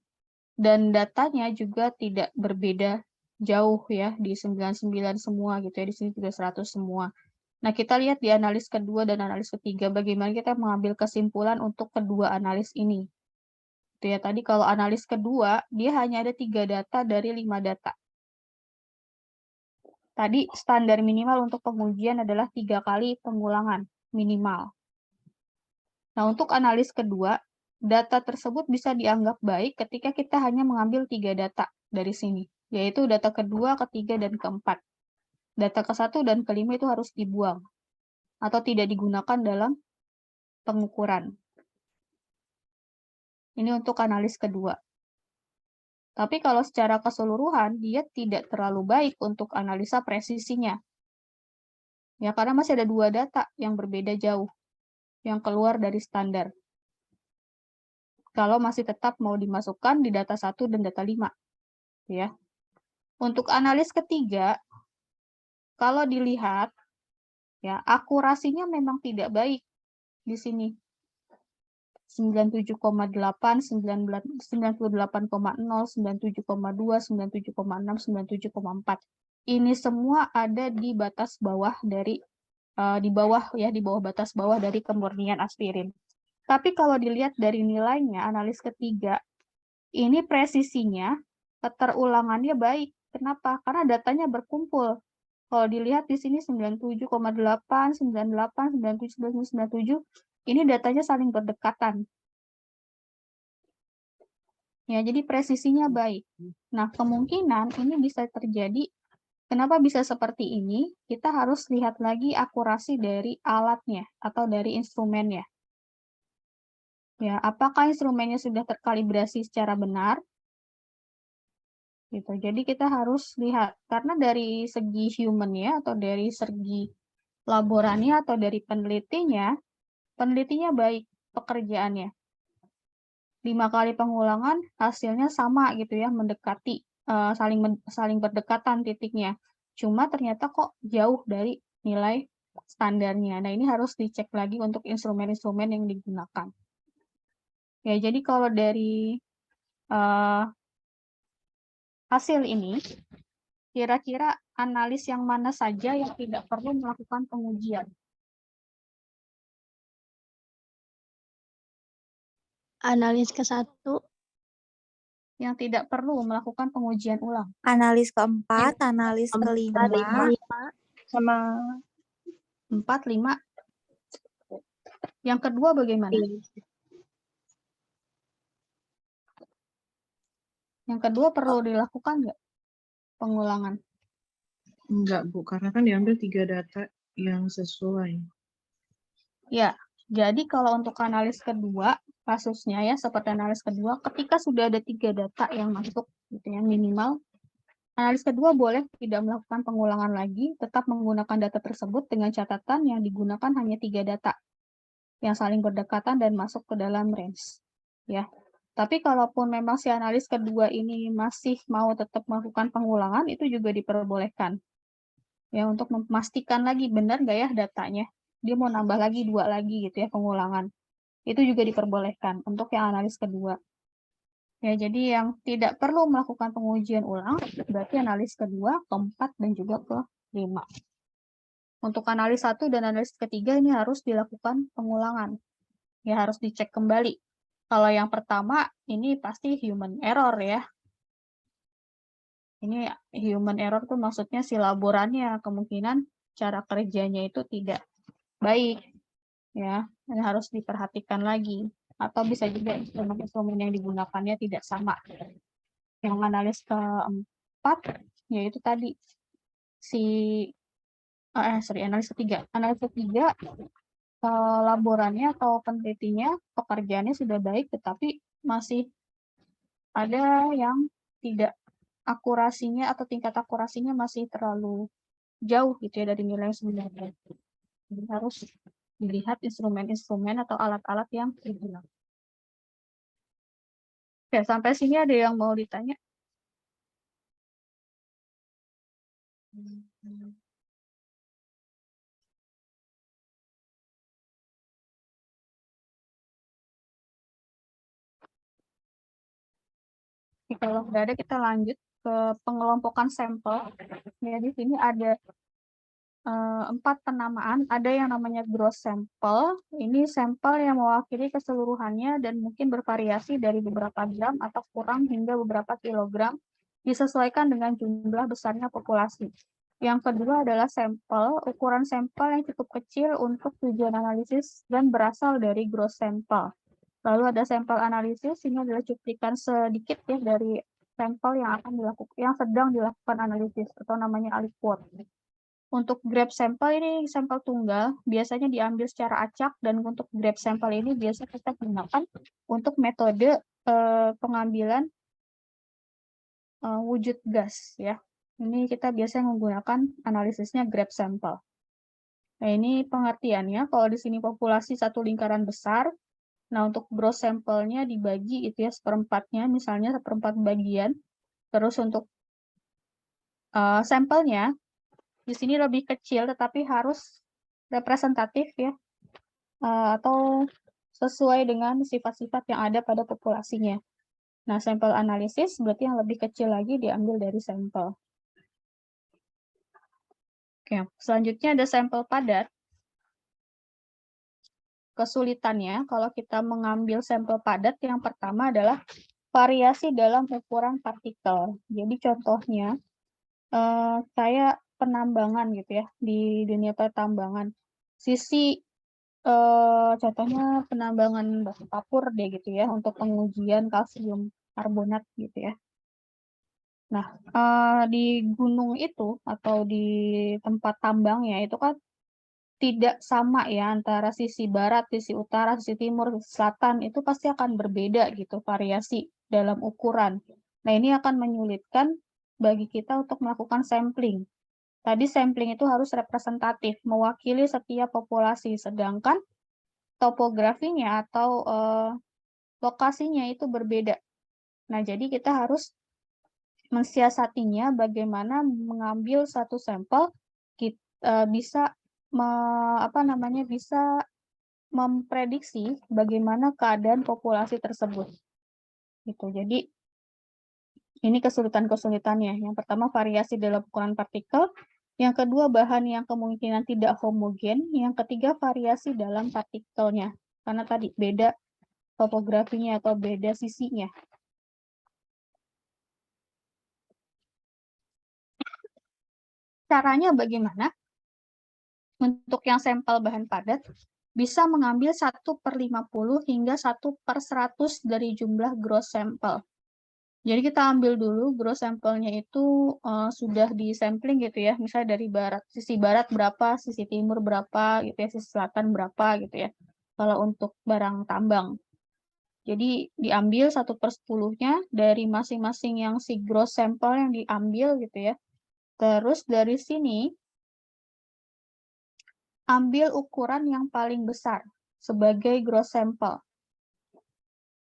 dan datanya juga tidak berbeda jauh ya di 99 semua gitu ya, di sini juga 100 semua. Nah, kita lihat di analis kedua dan analis ketiga bagaimana kita mengambil kesimpulan untuk kedua analis ini. Itu ya, tadi kalau analis kedua dia hanya ada 3 data dari 5 data. Tadi standar minimal untuk pengujian adalah 3 kali pengulangan minimal. Nah, untuk analis kedua, data tersebut bisa dianggap baik ketika kita hanya mengambil 3 data dari sini. yaitu data kedua, ketiga, dan keempat. Data ke-1 dan ke-5 itu harus dibuang atau tidak digunakan dalam pengukuran. Ini untuk analis kedua. Tapi kalau secara keseluruhan, dia tidak terlalu baik untuk analisa presisinya. Ya, karena masih ada 2 data yang berbeda jauh, yang keluar dari standar. Kalau masih tetap mau dimasukkan di data 1 dan data 5. Ya. Untuk analis ketiga, kalau dilihat, ya, akurasinya memang tidak baik di sini. 97,8, 98,0, 97,2, 97,6, 97,4. Ini semua ada di batas bawah dari di bawah batas bawah dari kemurnian aspirin. Tapi kalau dilihat dari nilainya, analis ketiga, ini presisinya, keterulangannya baik. Kenapa? Karena datanya berkumpul. Kalau dilihat di sini 97,8, 98, 97, 97, ini datanya saling berdekatan. Ya, jadi presisinya baik. Nah, kemungkinan ini bisa terjadi. Kenapa bisa seperti ini? Kita harus lihat lagi akurasi dari alatnya atau dari instrumennya. Ya, apakah instrumennya sudah terkalibrasi secara benar? Gitu. Jadi kita harus lihat karena dari segi human-nya atau dari segi laborannya atau dari penelitinya baik pekerjaannya. 5 kali pengulangan hasilnya sama gitu ya, mendekati saling berdekatan titiknya. Cuma ternyata kok jauh dari nilai standarnya. Nah, ini harus dicek lagi untuk instrumen-instrumen yang digunakan. Ya, jadi kalau dari hasil ini, kira-kira analis yang mana saja yang tidak perlu melakukan pengujian? Analis ke-1. Yang tidak perlu melakukan pengujian ulang. Analis keempat, analis kelima, Sama 4, 5. Yang kedua bagaimana? Yang kedua perlu dilakukan nggak pengulangan? Enggak, Bu, karena kan diambil 3 data yang sesuai. Ya, jadi kalau untuk analis kedua, kasusnya ya seperti analis kedua, ketika sudah ada 3 data yang masuk, gitu ya, minimal, analis kedua boleh tidak melakukan pengulangan lagi, tetap menggunakan data tersebut dengan catatan yang digunakan hanya 3 data yang saling berdekatan dan masuk ke dalam range. Ya. Tapi kalaupun memang si analis kedua ini masih mau tetap melakukan pengulangan, itu juga diperbolehkan. Ya, untuk memastikan lagi benar nggak ya datanya. Dia mau nambah lagi 2 lagi gitu ya pengulangan. Itu juga diperbolehkan untuk yang analis kedua. Ya, jadi yang tidak perlu melakukan pengujian ulang berarti analis kedua, keempat, dan juga kelima. Untuk analis 1 dan analis ketiga ini harus dilakukan pengulangan. Ya, harus dicek kembali. Kalau yang pertama, ini pasti human error ya. Ini human error tuh maksudnya si laborannya kemungkinan cara kerjanya itu tidak baik. Ya, ini harus diperhatikan lagi. Atau bisa juga instrumen-instrumen yang digunakannya tidak sama. Yang analis keempat, yaitu tadi analis ketiga. Analis ketiga, laborannya atau penelitinya, pekerjaannya sudah baik, tetapi masih ada yang tidak akurasinya atau tingkat akurasinya masih terlalu jauh gitu ya dari nilai yang sebenarnya. Jadi harus dilihat instrumen-instrumen atau alat-alat yang digunakan. Oke, sampai sini ada yang mau ditanya? Kalau nggak ada, kita lanjut ke pengelompokan sampel. Ya, di sini ada 4 penamaan. Ada yang namanya gross sampel. Ini sampel yang mewakili keseluruhannya dan mungkin bervariasi dari beberapa gram atau kurang hingga beberapa kilogram, disesuaikan dengan jumlah besarnya populasi. Yang kedua adalah sampel, ukuran sampel yang cukup kecil untuk tujuan analisis dan berasal dari gross sampel. Lalu ada sampel analisis, ini adalah cuplikan sedikit ya dari sampel yang sedang dilakukan analisis atau namanya aliquot. Untuk grab sampel ini sampel tunggal, biasanya diambil secara acak, dan untuk grab sampel ini biasa kita gunakan untuk metode pengambilan wujud gas ya. Ini kita biasanya menggunakan analisisnya grab sampel. Nah, ini pengertiannya. Kalau di sini populasi satu lingkaran besar, nah untuk gross sampelnya dibagi itu ya seperempatnya, misalnya seperempat bagian. Terus untuk sampelnya di sini lebih kecil, tetapi harus representatif ya, atau sesuai dengan sifat-sifat yang ada pada populasinya. Nah, sampel analisis berarti yang lebih kecil lagi diambil dari sampel. Oke, selanjutnya ada sampel padat. Kesulitannya kalau kita mengambil sampel padat, yang pertama adalah variasi dalam ukuran partikel. Jadi contohnya, kayak penambangan gitu ya, di dunia pertambangan. Contohnya penambangan batu kapur deh gitu ya, untuk pengujian kalsium karbonat gitu ya. Nah, di gunung itu atau di tempat tambangnya itu kan tidak sama ya antara sisi barat, sisi utara, sisi timur, sisi selatan, itu pasti akan berbeda gitu variasi dalam ukuran. Nah, ini akan menyulitkan bagi kita untuk melakukan sampling. Tadi sampling itu harus representatif, mewakili setiap populasi, sedangkan topografinya atau lokasinya itu berbeda. Nah, jadi kita harus mensiasatinya bagaimana mengambil satu sampel bisa memprediksi bagaimana keadaan populasi tersebut. Gitu. Jadi ini kesulitan-kesulitannya. Yang pertama variasi dalam ukuran partikel, yang kedua bahan yang kemungkinan tidak homogen, yang ketiga variasi dalam partikelnya. Karena tadi beda topografinya atau beda sisinya. Caranya bagaimana? Untuk yang sampel bahan padat, bisa mengambil 1/50 hingga 1/100 dari jumlah gross sampel. Jadi kita ambil dulu gross sampelnya itu sudah di sampling gitu ya, misalnya dari sisi barat berapa, sisi timur berapa, gitu ya, sisi selatan berapa gitu ya. Kalau untuk barang tambang. Jadi diambil 1/10-nya dari masing-masing yang si gross sampel yang diambil gitu ya. Terus dari sini, ambil ukuran yang paling besar sebagai gross sampel.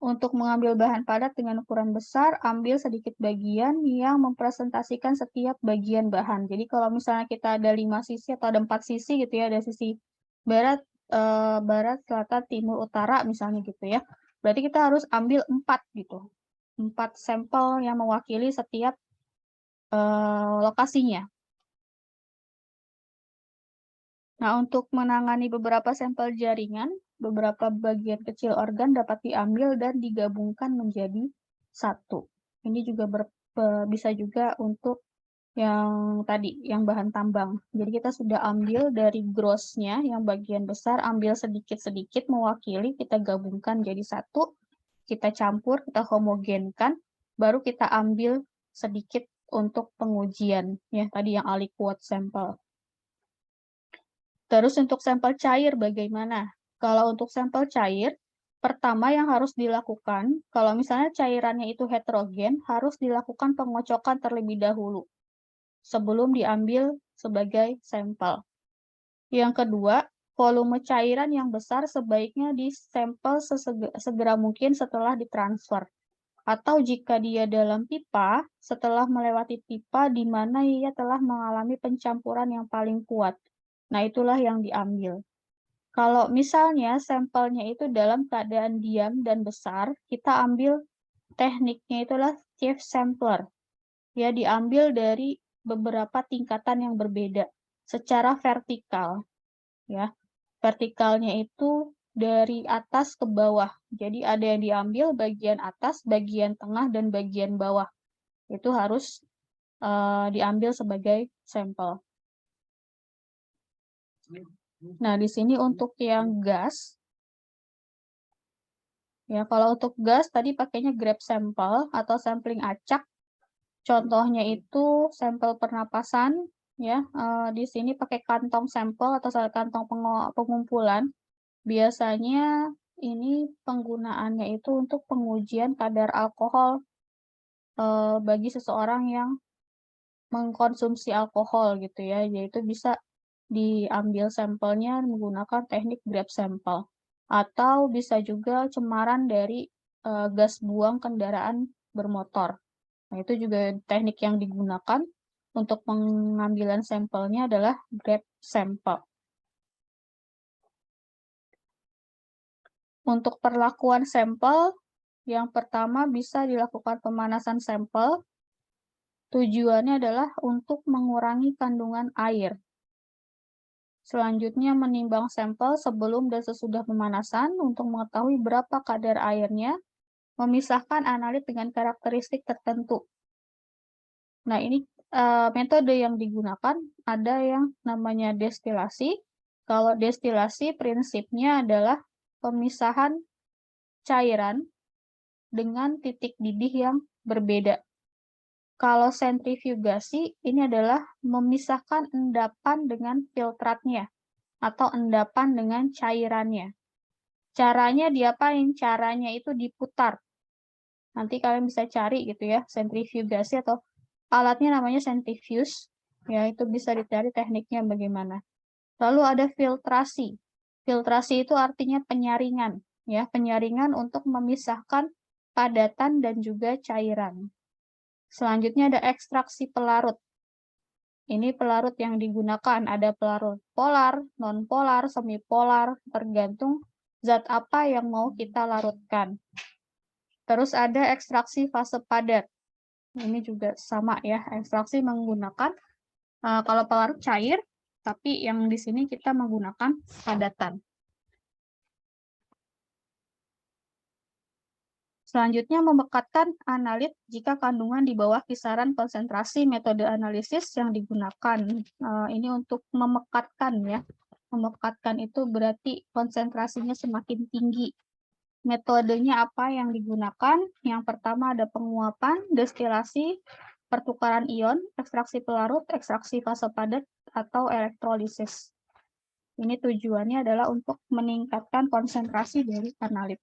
Untuk mengambil bahan padat dengan ukuran besar, ambil sedikit bagian yang mempresentasikan setiap bagian bahan. Jadi kalau misalnya kita ada 5 sisi atau ada 4 sisi gitu ya, ada sisi barat, selatan, timur, utara misalnya gitu ya. Berarti kita harus ambil 4 gitu. 4 sampel yang mewakili setiap lokasinya. Nah, untuk menangani beberapa sampel jaringan, beberapa bagian kecil organ dapat diambil dan digabungkan menjadi satu. Ini juga bisa juga untuk yang tadi, yang bahan tambang. Jadi kita sudah ambil dari gross-nya, yang bagian besar, ambil sedikit-sedikit mewakili, kita gabungkan jadi satu, kita campur, kita homogenkan, baru kita ambil sedikit untuk pengujian. Ya, tadi yang aliquot sampel. Terus untuk sampel cair bagaimana? Kalau untuk sampel cair, pertama yang harus dilakukan, kalau misalnya cairannya itu heterogen, harus dilakukan pengocokan terlebih dahulu sebelum diambil sebagai sampel. Yang kedua, volume cairan yang besar sebaiknya disampel segera mungkin setelah ditransfer. Atau jika dia dalam pipa, setelah melewati pipa di mana ia telah mengalami pencampuran yang paling kuat. Nah, itulah yang diambil. Kalau misalnya sampelnya itu dalam keadaan diam dan besar, kita ambil tekniknya itulah chief sampler. Ya, diambil dari beberapa tingkatan yang berbeda secara vertikal. Ya, vertikalnya itu dari atas ke bawah. Jadi ada yang diambil bagian atas, bagian tengah, dan bagian bawah. Itu harus diambil sebagai sampel. Nah, di sini untuk yang gas, ya kalau untuk gas tadi pakainya grab sampel atau sampling acak, Contohnya itu sampel pernapasan, ya. Di sini pakai kantong sampel atau kantong pengumpulan. Biasanya ini penggunaannya itu untuk pengujian kadar alkohol bagi seseorang yang mengkonsumsi alkohol gitu ya, yaitu bisa diambil sampelnya menggunakan teknik grab sampel. Atau bisa juga cemaran dari gas buang kendaraan bermotor. Nah, itu juga teknik yang digunakan untuk pengambilan sampelnya adalah grab sampel. Untuk perlakuan sampel, yang pertama bisa dilakukan pemanasan sampel. Tujuannya adalah untuk mengurangi kandungan air. Selanjutnya menimbang sampel sebelum dan sesudah pemanasan untuk mengetahui berapa kadar airnya, memisahkan analit dengan karakteristik tertentu. Nah, ini metode yang digunakan ada yang namanya destilasi. Kalau destilasi prinsipnya adalah pemisahan cairan dengan titik didih yang berbeda. Kalau sentrifugasi ini adalah memisahkan endapan dengan filtratnya atau endapan dengan cairannya. Caranya diapain? Caranya itu diputar. Nanti kalian bisa cari gitu ya, sentrifugasi atau alatnya namanya centrifuge, ya itu bisa dicari tekniknya bagaimana. Lalu ada filtrasi. Filtrasi itu artinya penyaringan, ya penyaringan untuk memisahkan padatan dan juga cairan. Selanjutnya ada ekstraksi pelarut. Ini pelarut yang digunakan, ada pelarut polar, non-polar, semipolar, tergantung zat apa yang mau kita larutkan. Terus ada ekstraksi fase padat. Ini juga sama ya, ekstraksi menggunakan kalau pelarut cair, tapi yang di sini kita menggunakan padatan. Selanjutnya memekatkan analit jika kandungan di bawah kisaran konsentrasi metode analisis yang digunakan. Ini untuk memekatkan ya. Memekatkan itu berarti konsentrasinya semakin tinggi. Metodenya apa yang digunakan? Yang pertama ada penguapan, destilasi, pertukaran ion, ekstraksi pelarut, ekstraksi fase padat, atau elektrolisis. Ini tujuannya adalah untuk meningkatkan konsentrasi dari analit.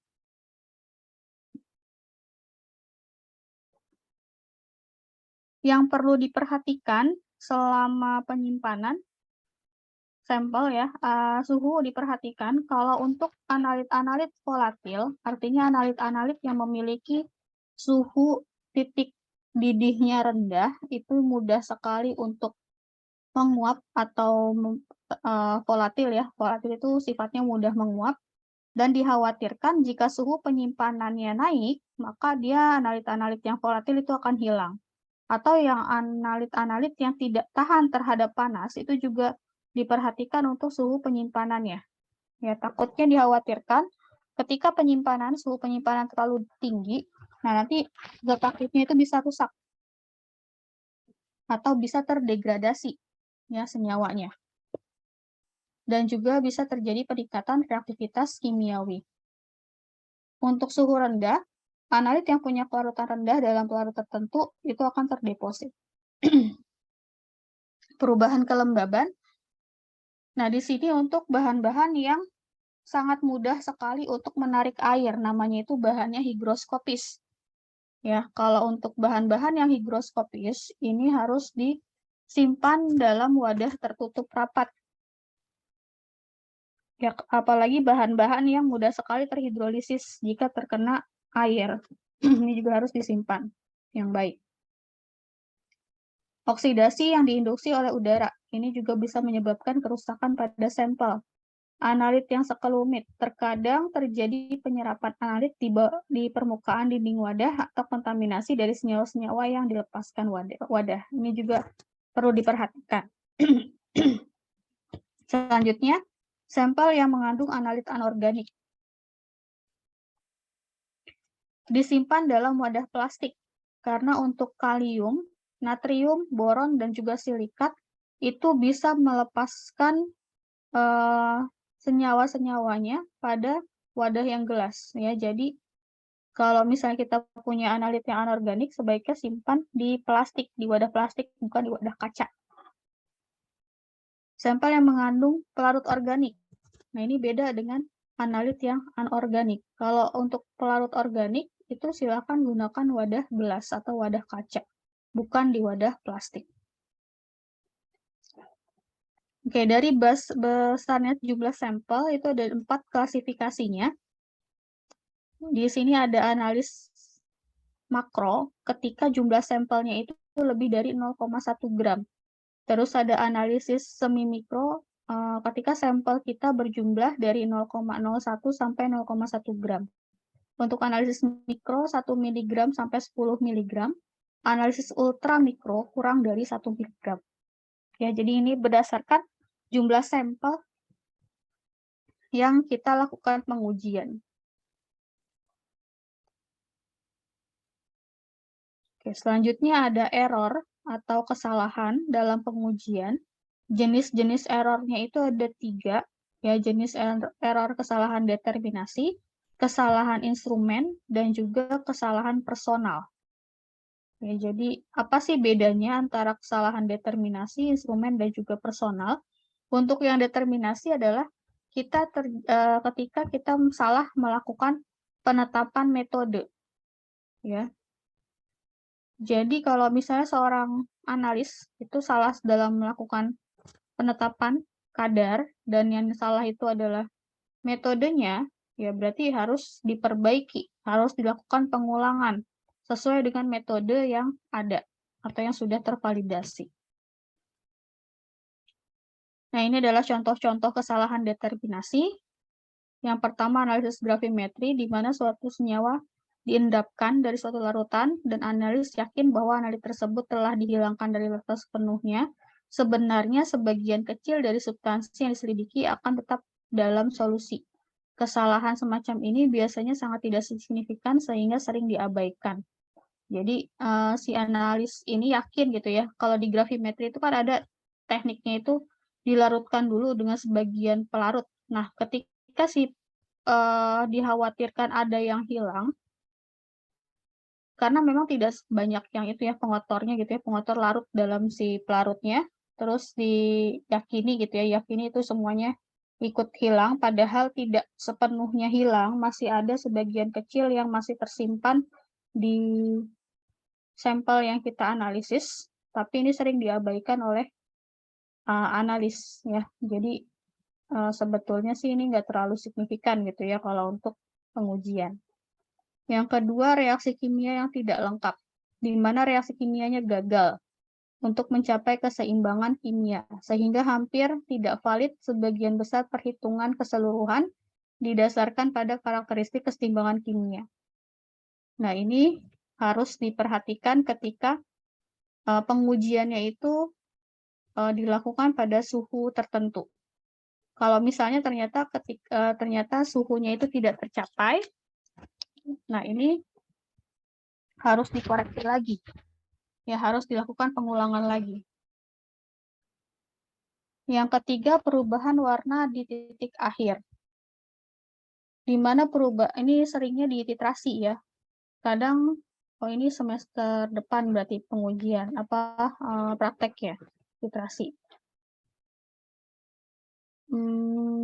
Yang perlu diperhatikan selama penyimpanan sampel ya, suhu diperhatikan. Kalau untuk analit-analit volatil, artinya analit-analit yang memiliki suhu titik didihnya rendah, itu mudah sekali untuk menguap atau volatil ya. Volatil itu sifatnya mudah menguap dan dikhawatirkan jika suhu penyimpanannya naik, maka dia analit-analit yang volatil itu akan hilang. Atau yang analit-analit yang tidak tahan terhadap panas itu juga diperhatikan untuk suhu penyimpanannya. Ya, takutnya dikhawatirkan ketika suhu penyimpanan terlalu tinggi, nah nanti zat aktifnya itu bisa rusak atau bisa terdegradasi ya senyawanya. Dan juga bisa terjadi peningkatan reaktivitas kimiawi. Untuk suhu rendah, analit yang punya kelarutan rendah dalam pelarut tertentu itu akan terdeposit. Perubahan kelembaban. Nah, di sini untuk bahan-bahan yang sangat mudah sekali untuk menarik air, namanya itu bahannya higroskopis. Ya, kalau untuk bahan-bahan yang higroskopis, ini harus disimpan dalam wadah tertutup rapat. Ya, apalagi bahan-bahan yang mudah sekali terhidrolisis jika terkena air. Ini juga harus disimpan yang baik. Oksidasi yang diinduksi oleh udara, ini juga bisa menyebabkan kerusakan pada sampel. Analit yang sekelumit, terkadang terjadi penyerapan analit di permukaan dinding wadah atau kontaminasi dari senyawa-senyawa yang dilepaskan wadah. Ini juga perlu diperhatikan. Selanjutnya, sampel yang mengandung analit anorganik. Disimpan dalam wadah plastik, karena untuk kalium, natrium, boron, dan juga silikat itu bisa melepaskan senyawa-senyawanya pada wadah yang gelas ya. Jadi Kalau misalnya kita punya analit yang anorganik, sebaiknya simpan di plastik, di wadah plastik, bukan di wadah kaca. Sampel yang mengandung pelarut organik. Nah, ini beda dengan analit yang anorganik. Kalau untuk pelarut organik, itu silakan gunakan wadah gelas atau wadah kaca, bukan di wadah plastik. Oke, dari besarnya jumlah sampel, itu ada 4 klasifikasinya. Di sini ada analis makro ketika jumlah sampelnya itu lebih dari 0,1 gram. Terus ada analisis semi mikro ketika sampel kita berjumlah dari 0,01 sampai 0,1 gram. Untuk analisis mikro 1 mg sampai 10 mg. Analisis ultra mikro kurang dari 1 mg. Ya, jadi ini berdasarkan jumlah sampel yang kita lakukan pengujian. Oke, selanjutnya ada error atau kesalahan dalam pengujian. Jenis-jenis errornya itu ada 3. Ya, jenis error kesalahan determinasi, kesalahan instrumen, dan juga kesalahan personal. Ya, jadi apa sih bedanya antara kesalahan determinasi, instrumen, dan juga personal? Untuk yang determinasi adalah kita ketika kita salah melakukan penetapan metode. Ya. Jadi kalau misalnya seorang analis itu salah dalam melakukan penetapan kadar dan yang salah itu adalah metodenya, ya berarti harus diperbaiki, harus dilakukan pengulangan sesuai dengan metode yang ada atau yang sudah tervalidasi. Nah, ini adalah contoh-contoh kesalahan determinasi. Yang pertama, analisis gravimetri, di mana suatu senyawa diendapkan dari suatu larutan dan analis yakin bahwa analit tersebut telah dihilangkan dari larutan sepenuhnya. Sebenarnya sebagian kecil dari substansi yang diselidiki akan tetap dalam solusi. Kesalahan semacam ini biasanya sangat tidak signifikan sehingga sering diabaikan. Jadi si analis ini yakin gitu ya, kalau di gravimetri itu kan ada tekniknya itu dilarutkan dulu dengan sebagian pelarut. Nah, ketika dikhawatirkan ada yang hilang, karena memang tidak banyak yang itu ya pengotornya gitu ya, pengotor larut dalam si pelarutnya, terus diyakini gitu ya, yakini itu semuanya ikut hilang, padahal tidak sepenuhnya hilang, masih ada sebagian kecil yang masih tersimpan di sampel yang kita analisis, tapi ini sering diabaikan oleh analis ya. Jadi sebetulnya sih ini nggak terlalu signifikan gitu ya kalau untuk pengujian. Yang kedua, reaksi kimia yang tidak lengkap, di mana reaksi kimianya gagal untuk mencapai keseimbangan kimia, sehingga hampir tidak valid sebagian besar perhitungan keseluruhan didasarkan pada karakteristik keseimbangan kimia. Nah, ini harus diperhatikan ketika pengujiannya itu dilakukan pada suhu tertentu. Kalau misalnya ternyata suhunya itu tidak tercapai, nah ini harus dikoreksi lagi. Ya, harus dilakukan pengulangan lagi. Yang ketiga, perubahan warna di titik akhir. Di mana ini seringnya di titrasi ya. Kadang, oh ini semester depan berarti pengujian, praktek ya, titrasi.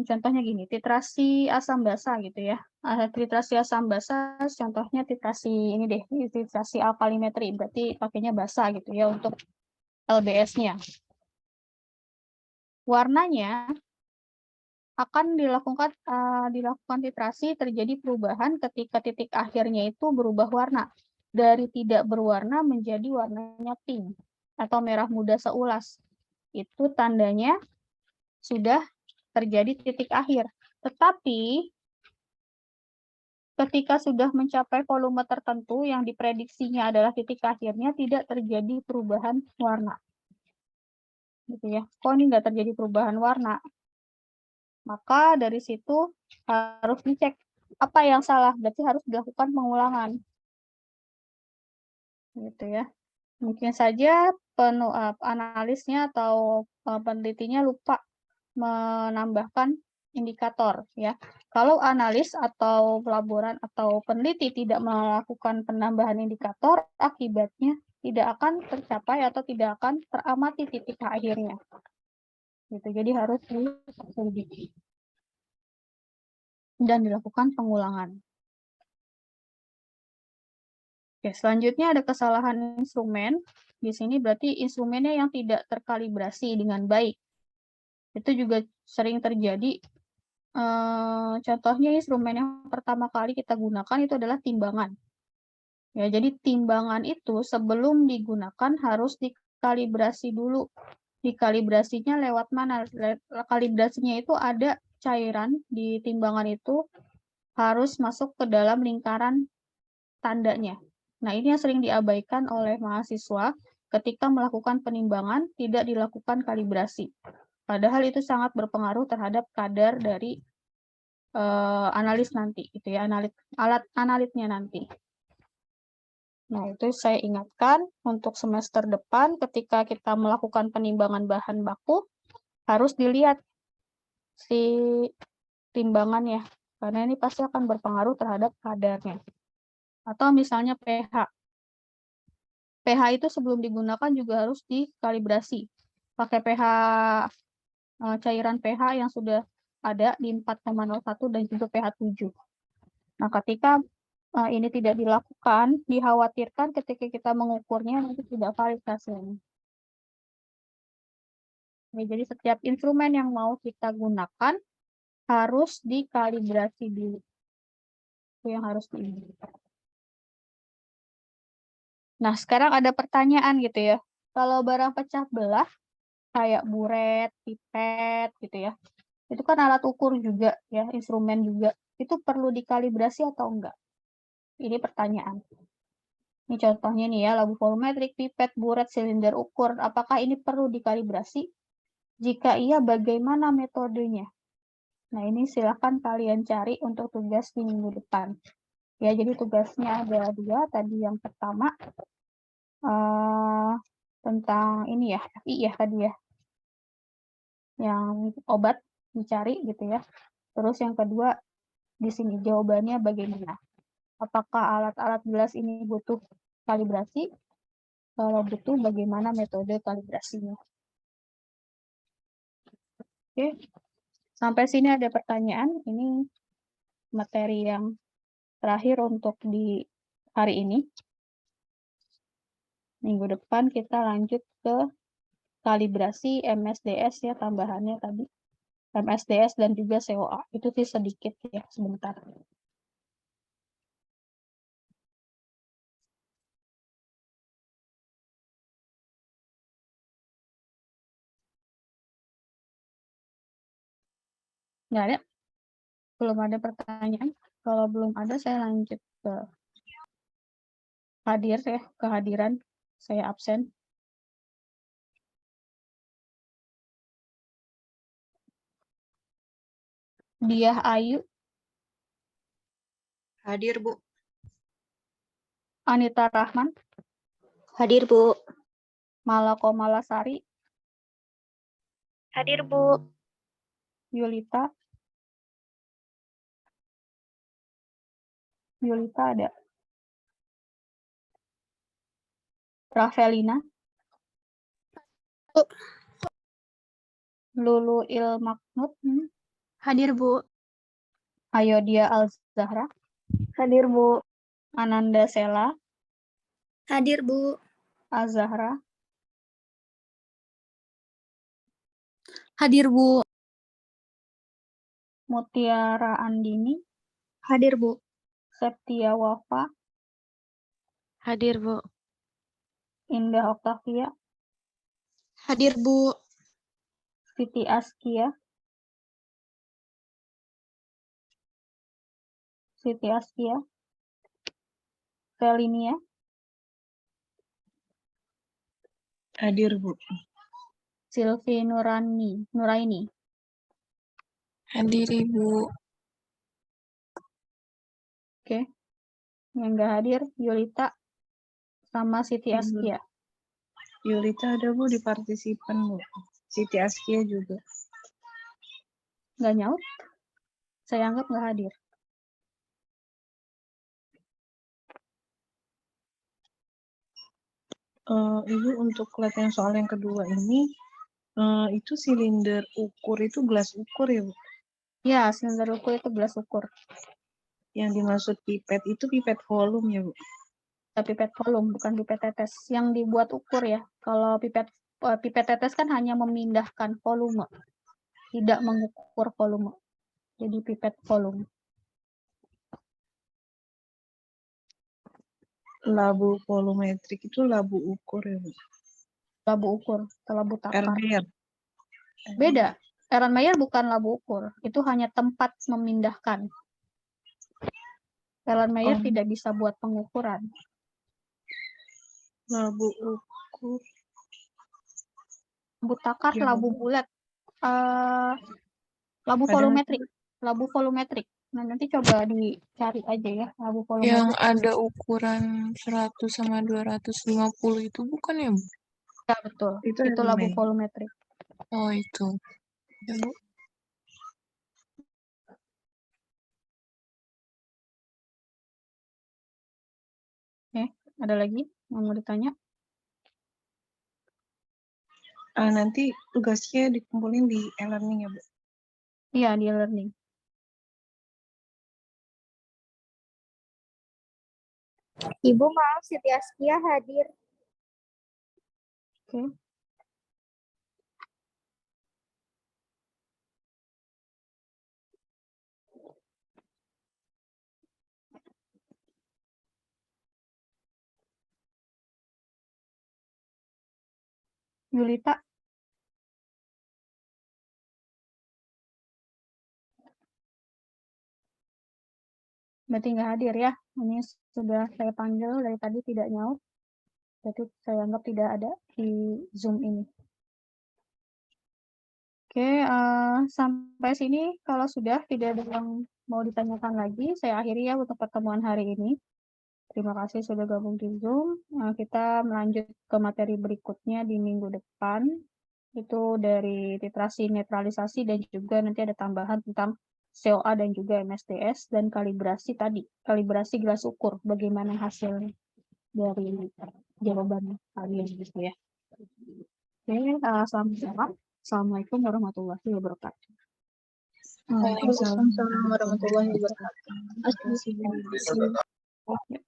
Contohnya gini, titrasi asam basa gitu ya. Titrasi asam basa, contohnya titrasi ini deh, titrasi alkalimetri, berarti pakainya basa gitu ya untuk LBS-nya. Warnanya akan dilakukan titrasi, terjadi perubahan ketika titik akhirnya itu berubah warna. Dari tidak berwarna menjadi warnanya pink atau merah muda seulas. Itu tandanya sudah terjadi titik akhir. Tetapi ketika sudah mencapai volume tertentu yang diprediksinya adalah titik akhirnya, tidak terjadi perubahan warna. Gitu ya. Kok ini nggak terjadi perubahan warna? Maka dari situ harus dicek apa yang salah, berarti harus dilakukan pengulangan. Gitu ya. Mungkin saja analisnya atau penelitinya lupa menambahkan indikator ya. Kalau analis atau pelaporan atau peneliti tidak melakukan penambahan indikator, akibatnya tidak akan tercapai atau tidak akan teramati titik akhirnya. Gitu. Jadi harus diselidiki dan dilakukan pengulangan. Oke, selanjutnya ada kesalahan instrumen. Di sini berarti instrumennya yang tidak terkalibrasi dengan baik. Itu juga sering terjadi. Contohnya instrumen yang pertama kali kita gunakan itu adalah timbangan. Ya, jadi timbangan itu sebelum digunakan harus dikalibrasi dulu. Dikalibrasinya lewat mana? Kalibrasinya itu ada cairan di timbangan itu harus masuk ke dalam lingkaran tandanya. Nah, ini yang sering diabaikan oleh mahasiswa ketika melakukan penimbangan tidak dilakukan kalibrasi. Padahal itu sangat berpengaruh terhadap kadar dari analis nanti, gitu ya, alat analitnya nanti. Nah, itu saya ingatkan untuk semester depan ketika kita melakukan penimbangan bahan baku, harus dilihat si timbangannya, karena ini pasti akan berpengaruh terhadap kadarnya. Atau misalnya pH. pH itu sebelum digunakan juga harus dikalibrasi. Pakai pH cairan pH yang sudah ada di 4,01 dan juga pH 7. Nah, ketika ini tidak dilakukan, dikhawatirkan ketika kita mengukurnya nanti tidak valid hasilnya. Ya, jadi setiap instrumen yang mau kita gunakan harus dikalibrasi dulu. Itu yang harus diingat. Nah, sekarang ada pertanyaan gitu ya. Kalau barang pecah belah, kayak buret, pipet gitu ya, itu kan alat ukur juga ya, instrumen juga. Itu perlu dikalibrasi atau enggak? Ini pertanyaan. Ini contohnya nih ya, labu volumetrik, pipet, buret, silinder ukur. Apakah ini perlu dikalibrasi? Jika iya, bagaimana metodenya? Nah, ini silakan kalian cari untuk tugas di minggu depan. Ya, jadi tugasnya ada 2. Tadi yang pertama, tentang ini ya, FI ya tadi ya. Yang obat dicari gitu ya. Terus yang kedua, di sini jawabannya bagaimana? Apakah alat-alat gelas ini butuh kalibrasi? Kalau butuh, bagaimana metode kalibrasinya? Oke, sampai sini ada pertanyaan. Ini materi yang terakhir untuk di hari ini. Minggu depan kita lanjut ke kalibrasi MSDS ya, tambahannya tadi. MSDS dan juga COA. Itu sih sedikit ya, sebentar. Nggak ada? Belum ada pertanyaan? Kalau belum ada, saya lanjut ke hadir ya, kehadiran. Saya absen. Diah Ayu, Hadir, Bu. Anita Rahman, Hadir, Bu. Malako Malasari, Hadir, Bu. Yulita. Yulita ada. Ravelina. Lulu Ilmaknut. Hadir, Bu. Ayodia Al-Zahra. Hadir, Bu. Ananda Sela. Hadir, Bu. Azahra. Hadir, Bu. Mutiara Andini. Hadir, Bu. Septia Wafa. Hadir, Bu. Indah Oktavia. Hadir, Bu. Siti Askia. Siti Askia. Felinia. Hadir, Bu. Silvi Nuraini. Hadir, Ibu. Oke. Yang nggak hadir, Yulita sama Siti Askia. Yulita ada, Bu, di partisipan, Bu. Siti Askia juga. Nggak nyaut? Saya anggap nggak hadir. Ibu untuk latihan soal yang kedua ini, itu silinder ukur itu gelas ukur ya, Bu? Ya, silinder ukur itu gelas ukur. Yang dimaksud pipet itu pipet volume ya, Bu? Pipet volume, bukan pipet tetes. Yang dibuat ukur ya. Kalau pipet tetes kan hanya memindahkan volume, tidak mengukur volume. Jadi pipet volume. Labu volumetrik itu labu ukur ya, Bu? Labu ukur, atau labu takar. Erlenmeyer. Beda. Erlenmeyer bukan labu ukur, itu hanya tempat memindahkan. Erlenmeyer tidak bisa buat pengukuran. Labu ukur. Labu takar, Ya. labu bulat. Labu Ada volumetrik. Labu volumetrik. Nah, nanti coba dicari aja ya, labu volumetrik. Yang ada ukuran 100 sama 250 itu bukan ya, Bu? Ya, betul. Itu Itu labu Erlenmeyer. volumetrik. Oh, itu. Ya, Bu. Oke, ada lagi yang mau ditanya? Nanti tugasnya dikumpulin di e-learning ya, Bu? Iya, di learning. Ibu maaf, Siti Askia hadir. Oke. Yulita. Berarti nggak hadir ya. Ini sudah saya panggil dari tadi tidak nyaut. Berarti saya anggap tidak ada di Zoom ini. Oke, sampai sini kalau sudah tidak ada yang mau ditanyakan lagi, saya akhiri ya untuk pertemuan hari ini. Terima kasih sudah gabung di Zoom. Kita melanjut ke materi berikutnya di minggu depan. Itu dari titrasi netralisasi dan juga nanti ada tambahan tentang COA dan juga MSDS dan kalibrasi tadi. Kalibrasi gelas ukur, bagaimana hasil dari jawaban kalian gitu ya. Oke, selamat malam. Assalamualaikum warahmatullahi wabarakatuh. Waalaikumsalam warahmatullahi wabarakatuh. Terima kasih, Bu.